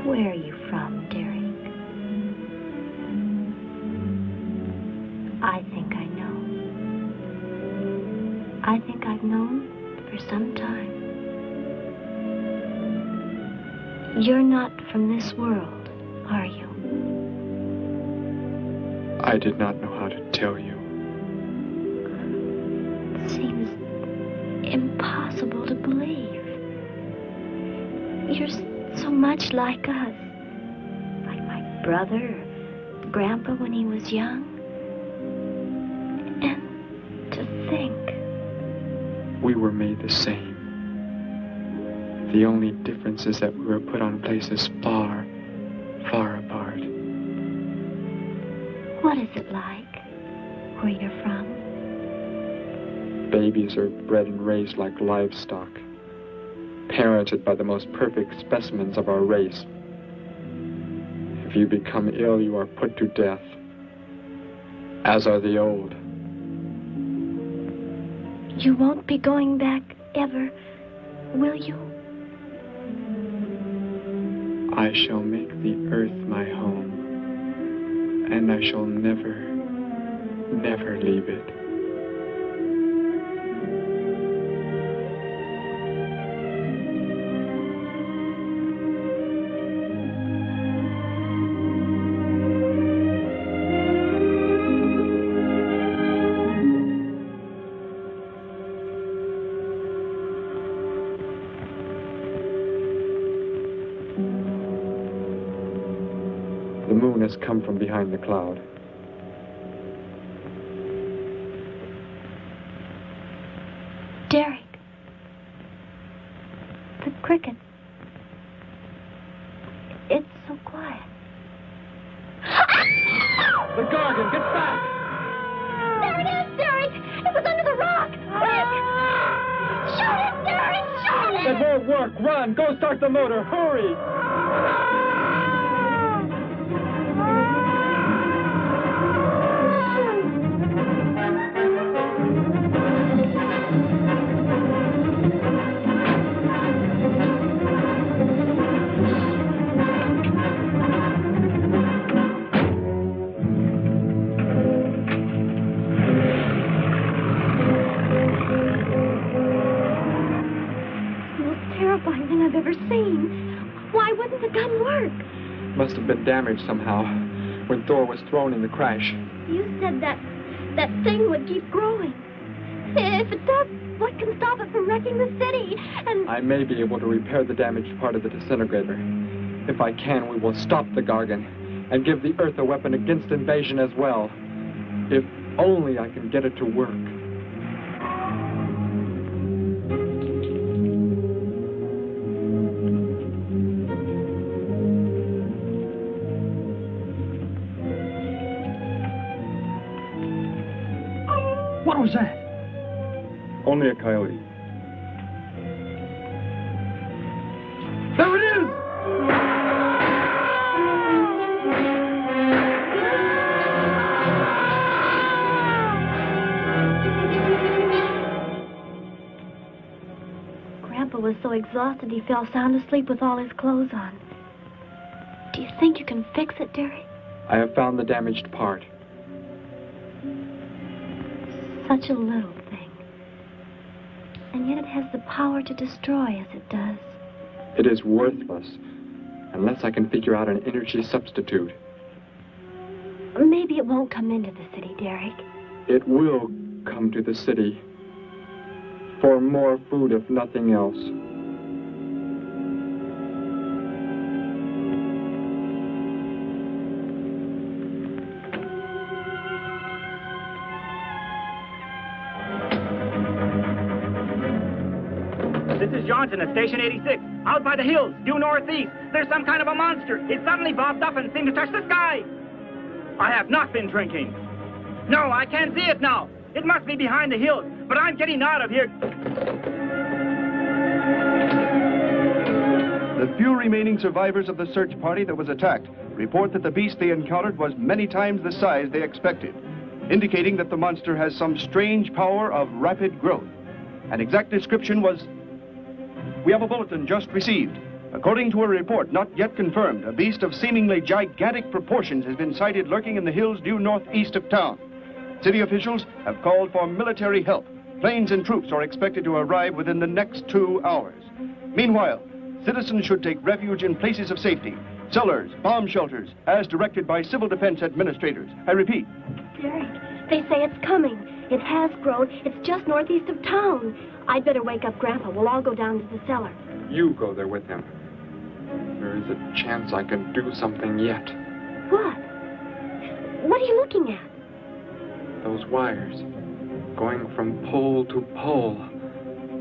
Where are you from, Derek? I think I know. I think I've known for some time. You're not from this world, are you? I did not know how to tell you. It seems impossible to believe. You're so much like us. Like my brother, or Grandpa when he was young. And to think. We were made the same. The only difference is that we were put on places far, far apart. What is it like where you're from? Babies are bred and raised like livestock, parented by the most perfect specimens of our race. If you become ill, you are put to death, as are the old. You won't be going back ever, will you? I shall make the earth my home, and I shall never, never leave it. The moon has come from behind the cloud. Derek. The cricket. It's so quiet. The Gargan, get back! There it is, Derek! It was under the rock! Quick! Shoot it, Derek! Shoot it! It won't work. Run! Go start the motor. Hurry! I've ever seen. Why wouldn't the gun work? Must have been damaged somehow when Thor was thrown in the crash. You said that thing would keep growing. If it does, What can stop it from wrecking the city? And I may be able to repair the damaged part of the disintegrator. If I can, we will stop the Gargan and give the Earth a weapon against invasion as well. If only I can get it to work. What was that? Only a coyote. There it is! Grandpa was so exhausted he fell sound asleep with all his clothes on. Do you think you can fix it, Derek? I have found the damaged part. Such a little thing. And yet it has the power to destroy as it does. It is worthless unless I can figure out an energy substitute. Maybe it won't come into the city, Derek. It will come to the city for more food, if nothing else. This is Johnson at Station 86. Out by the hills, due northeast. There's some kind of a monster. It suddenly bobbed up and seemed to touch the sky. I have not been drinking. No, I can't see it now. It must be behind the hills, but I'm getting out of here. The few remaining survivors of the search party that was attacked report that the beast they encountered was many times the size they expected, indicating that the monster has some strange power of rapid growth. An exact description was... We have a bulletin just received. According to a report not yet confirmed, a beast of seemingly gigantic proportions has been sighted lurking in the hills due northeast of town. City officials have called for military help. Planes and troops are expected to arrive within the next 2 hours. Meanwhile, citizens should take refuge in places of safety, cellars, bomb shelters, as directed by civil defense administrators. I repeat. Derek, they say it's coming. It has grown. It's just northeast of town. I'd better wake up Grandpa. We'll all go down to the cellar. You go there with him. There is a chance I can do something yet. What? What are you looking at? Those wires, going from pole to pole.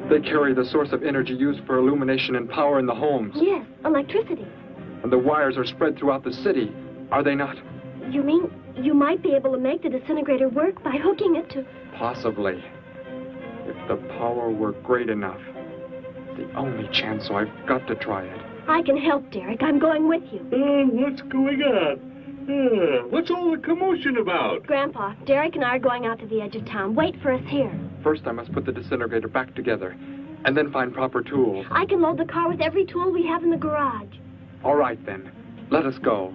They carry the source of energy used for illumination and power in the homes. Yes, electricity. And the wires are spread throughout the city, are they not? You mean you might be able to make the disintegrator work by hooking it to... Possibly. If the power were great enough. The only chance, so I've got to try it. I can help, Derek. I'm going with you. What's going on? What's all the commotion about? Grandpa, Derek and I are going out to the edge of town. Wait for us here. First, I must put the disintegrator back together, and then find proper tools. I can load the car with every tool we have in the garage. All right, then. Let us go.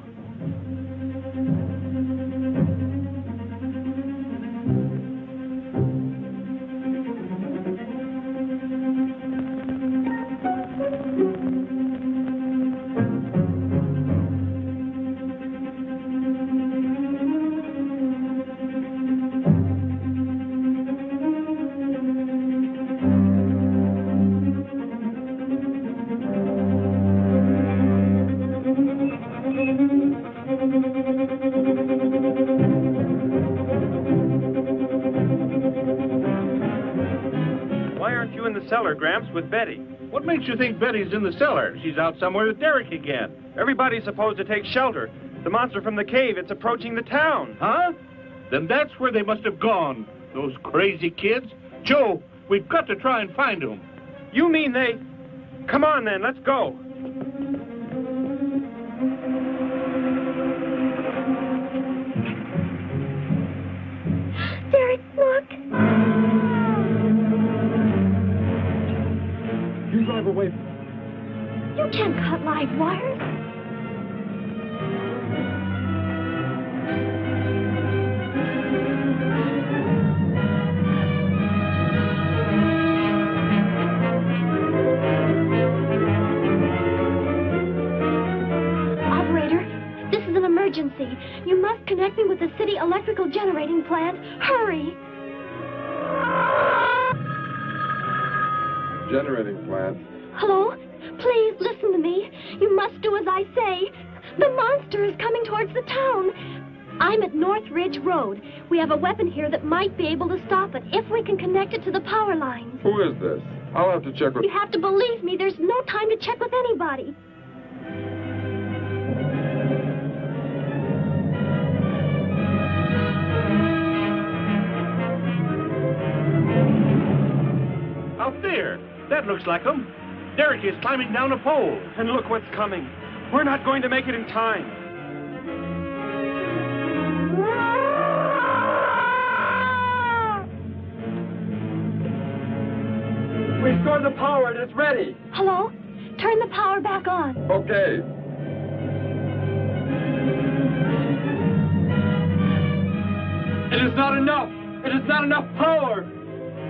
Cellar, Gramps, with Betty. What makes you think Betty's in the cellar? She's out somewhere with Derek again. Everybody's supposed to take shelter. The monster from the cave, it's approaching the town. Huh? Then that's where they must have gone. Those crazy kids. Joe, we've got to try and find them. You mean they... Come on, then, let's go. Derek, look. You drive away from me. You can't cut live wires. Operator, this is an emergency. You must connect me with the city electrical generating plant. Hurry! generating plant. Hello? Please listen to me. You must do as I say. The monster is coming towards the town. I'm at North Ridge Road. We have a weapon here that might be able to stop it if we can connect it to the power lines. Who is this? I'll have to check with... You have to believe me. There's no time to check with anybody. Out there. That looks like him. Derek is climbing down a pole. And look what's coming. We're not going to make it in time. Restore the power. It's ready. Hello? Turn the power back on. Okay. It is not enough. It is not enough power.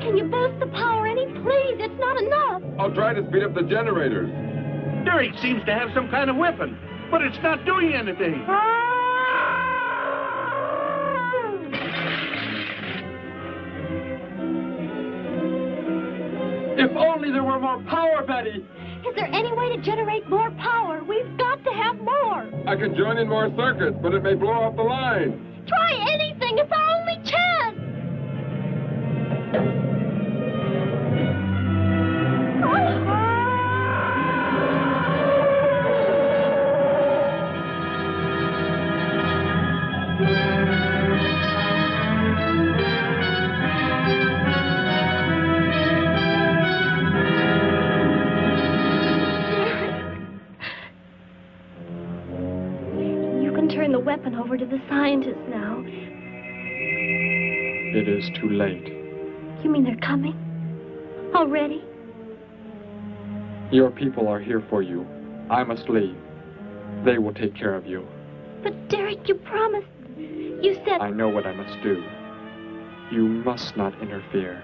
Can you boost the power any? Please, it's not enough. I'll try to speed up the generators. Derek seems to have some kind of weapon, but it's not doing anything. If only there were more power, Betty. Is there any way to generate more power? We've got to have more. I can join in more circuits, but it may blow off the line. Try anything. It's our only chance. Turn the weapon over to the scientists now. It is too late. You mean they're coming? Already? Your people are here for you. I must leave. They will take care of you. But Derek, you promised. You said... I know what I must do. You must not interfere.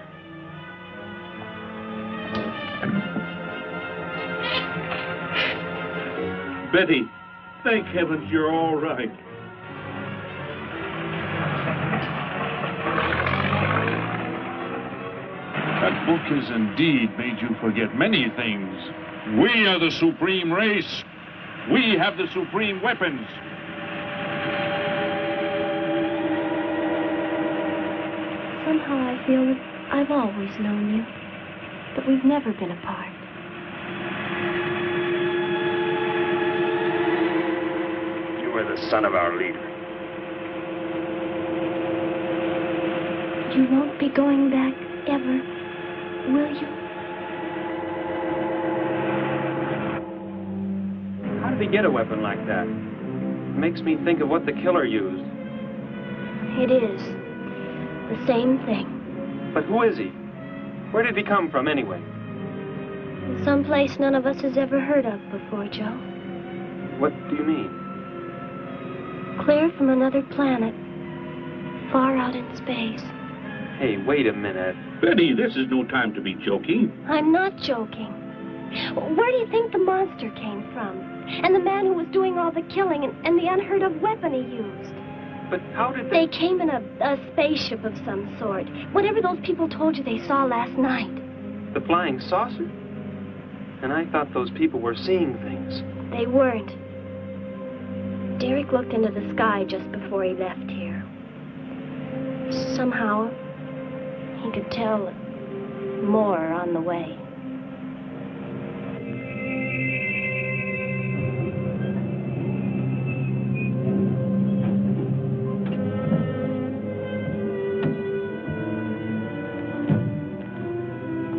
Betty, thank heavens you're all right. That book has indeed made you forget many things. We are the supreme race. We have the supreme weapons. Somehow I feel that I've always known you, but we've never been apart. You were the son of our leader. You won't be going back ever, will you? How did he get a weapon like that? It makes me think of what the killer used. It is. The same thing. But who is he? Where did he come from, anyway? Someplace none of us has ever heard of before, Joe. What do you mean? Clear from another planet. Far out in space. Hey, wait a minute. Betty, this is no time to be joking. I'm not joking. Where do you think the monster came from? And the man who was doing all the killing and the unheard of weapon he used? But how did they came in a spaceship of some sort. Whatever those people told you they saw last night. The flying saucer? And I thought those people were seeing things. They weren't. Derek looked into the sky just before he left here. Somehow, he could tell more on the way.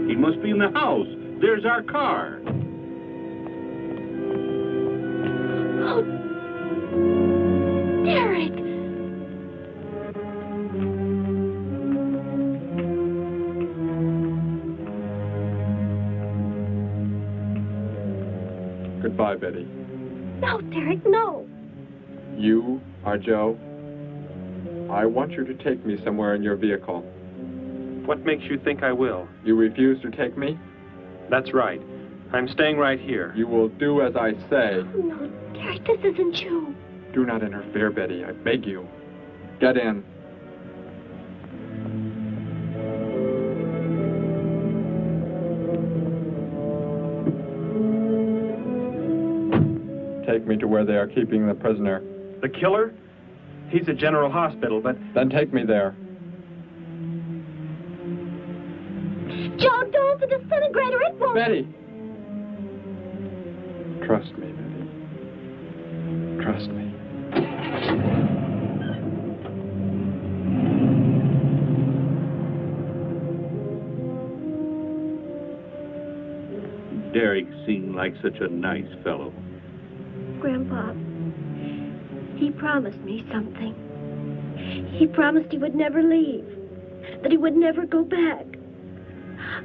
He must be in the house. There's our car. Oh, Derek! Goodbye, Betty. No, Derek, no. You are Joe. I want you to take me somewhere in your vehicle. What makes you think I will? You refuse to take me? That's right. I'm staying right here. You will do as I say. Oh, no, Derek, this isn't you. Do not interfere, Betty. I beg you. Get in. take me to where they are keeping the prisoner. The killer? He's at General Hospital, but... Then take me there. Joe, don't! The disintegrator, it won't... Betty! Trust me, Betty. Trust me. Derek seemed like such a nice fellow. Grandpa, he promised me something. He promised he would never leave, that he would never go back.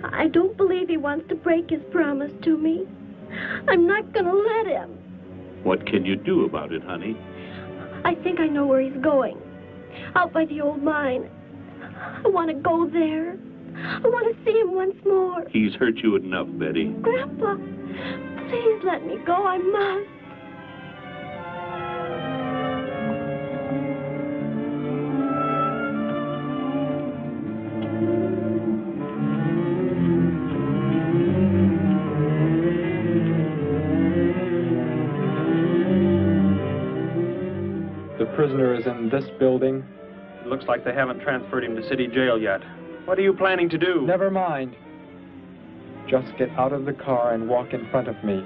I don't believe he wants to break his promise to me. I'm not going to let him. What can you do about it, honey? I think I know where he's going. Out by the old mine. I want to go there. I want to see him once more. He's hurt you enough, Betty. Grandpa, please let me go. I must. The prisoner is in this building. It looks like they haven't transferred him to city jail yet. What are you planning to do? Never mind. Just get out of the car and walk in front of me.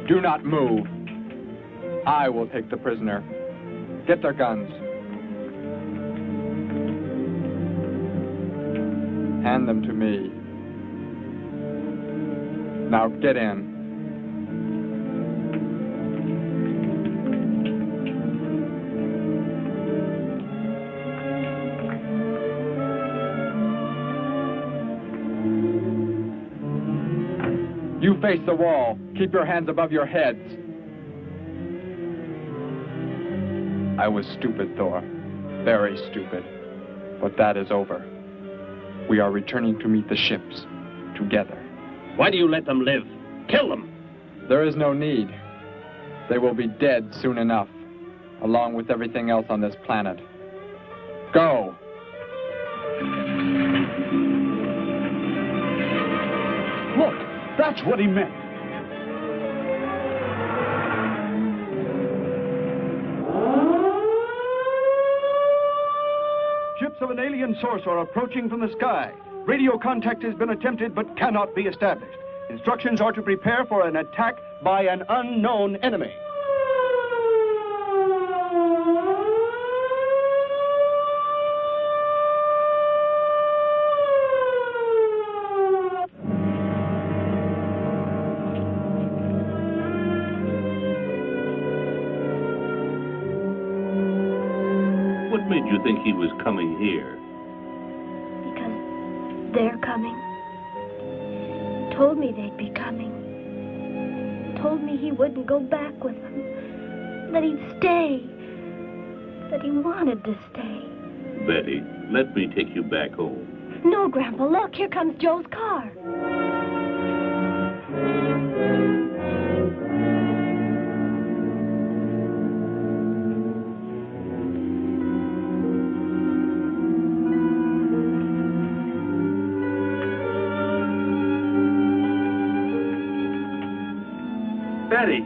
Do not move. I will take the prisoner. Get their guns. Hand them to me. Now get in. You face the wall. Keep your hands above your heads. I was stupid, Thor. Very stupid. But that is over. We are returning to meet the ships. Together. Why do you let them live? Kill them! There is no need. They will be dead soon enough, along with everything else on this planet. Go! Look, that's what he meant. Ships of an alien source are approaching from the sky. Radio contact has been attempted but cannot be established. Instructions are to prepare for an attack by an unknown enemy. What made you think he was coming here? Because they're coming. Told me they'd be coming. Told me he wouldn't go back with them. That he'd stay. That he wanted to stay. Betty, let me take you back home. No, Grandpa, look, here comes Joe's car. Betty!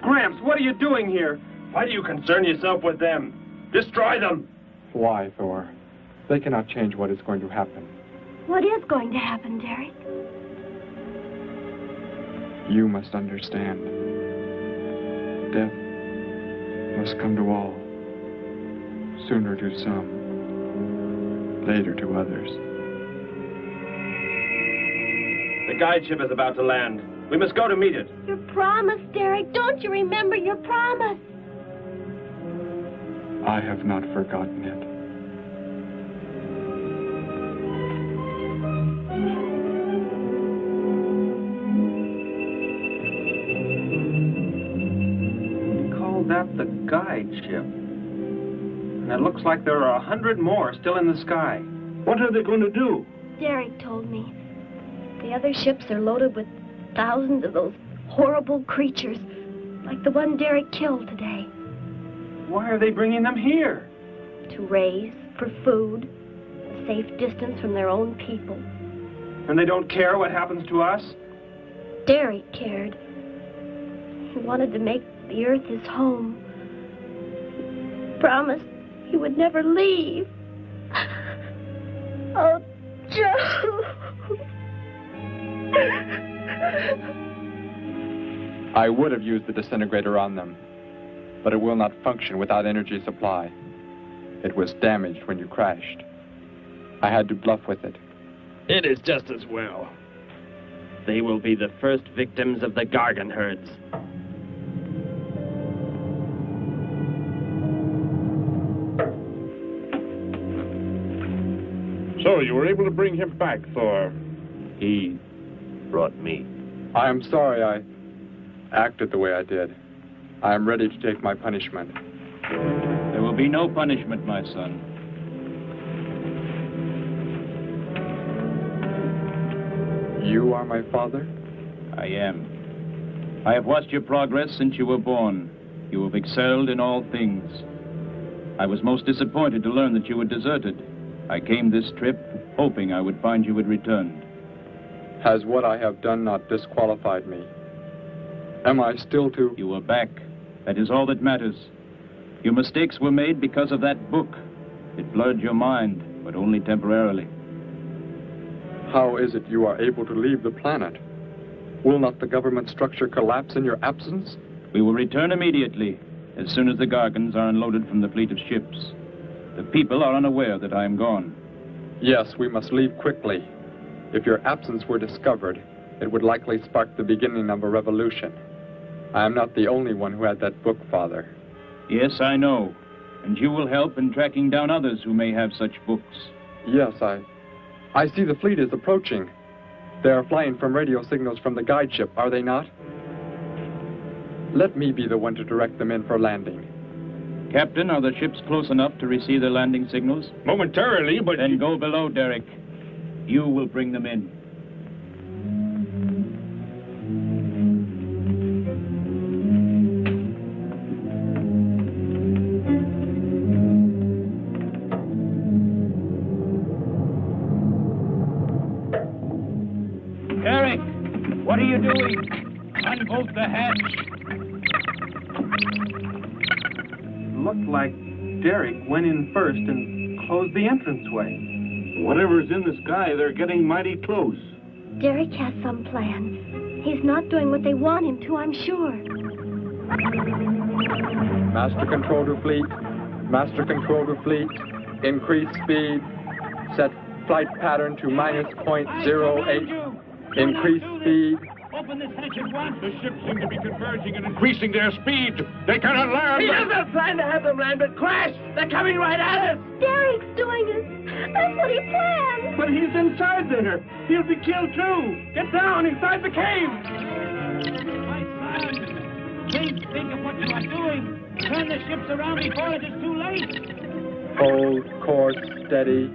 Gramps, what are you doing here? Why do you concern yourself with them? Destroy them! Why, Thor? They cannot change what is going to happen. What is going to happen, Derek? You must understand. Death must come to all. Sooner to some, later to others. The guide ship is about to land. We must go to meet it. Your promise, Derek. Don't you remember your promise? I have not forgotten it. Call that the guide ship. And it looks like there are 100 more still in the sky. What are they going to do? Derek told me. The other ships are loaded with thousands of those horrible creatures, like the one Derek killed today. Why are they bringing them here? To raise, for food, a safe distance from their own people. And they don't care what happens to us? Derek cared. He wanted to make the earth his home. He promised he would never leave. Oh, Joe. I would have used the disintegrator on them, but it will not function without energy supply. It was damaged when you crashed. I had to bluff with it. It is just as well. They will be the first victims of the Gargan herds. So, you were able to bring him back, Thor? He brought me. I am sorry I acted the way I did. I am ready to take my punishment. There will be no punishment, my son. You are my father? I am. I have watched your progress since you were born. You have excelled in all things. I was most disappointed to learn that you were deserted. I came this trip hoping I would find you had returned. Has what I have done not disqualified me? Am I still to... You are back. That is all that matters. Your mistakes were made because of that book. It blurred your mind, but only temporarily. How is it you are able to leave the planet? Will not the government structure collapse in your absence? We will return immediately, as soon as the Gargans are unloaded from the fleet of ships. The people are unaware that I am gone. Yes, we must leave quickly. If your absence were discovered, it would likely spark the beginning of a revolution. I am not the only one who had that book, Father. Yes, I know. And you will help in tracking down others who may have such books. Yes, I see the fleet is approaching. They are flying from radio signals from the guide ship, are they not? Let me be the one to direct them in for landing. Captain, are the ships close enough to receive their landing signals? Momentarily, but... Then go below, Derek. You will bring them in. Derek, what are you doing? Unbolt the hatch. Looked like Derek went in first and closed the entranceway. Whatever's in the sky, they're getting mighty close. Derek has some plan. He's not doing what they want him to, I'm sure. Master control to fleet. Master control to fleet. Increase speed. Set flight pattern to -.08. Increase speed. Open this hatch at once. The ships seem to be converging and increasing their speed. They cannot land. He doesn't plan to have them land, but crash. They're coming right at us. Derek's doing it. That's what he planned. But he's inside there. He'll be killed too. Get down inside the cave. My son, please think of what you are doing. Turn the ships around before it is too late. Hold course steady.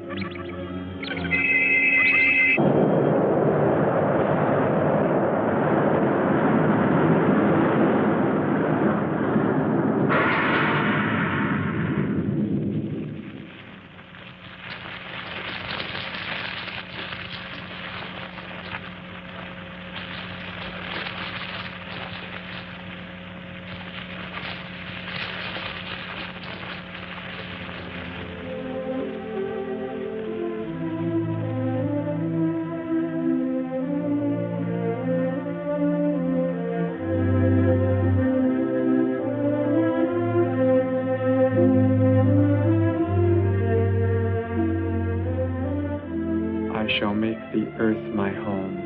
I shall make the earth my home,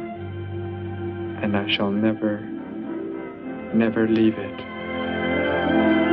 and I shall never, never leave it.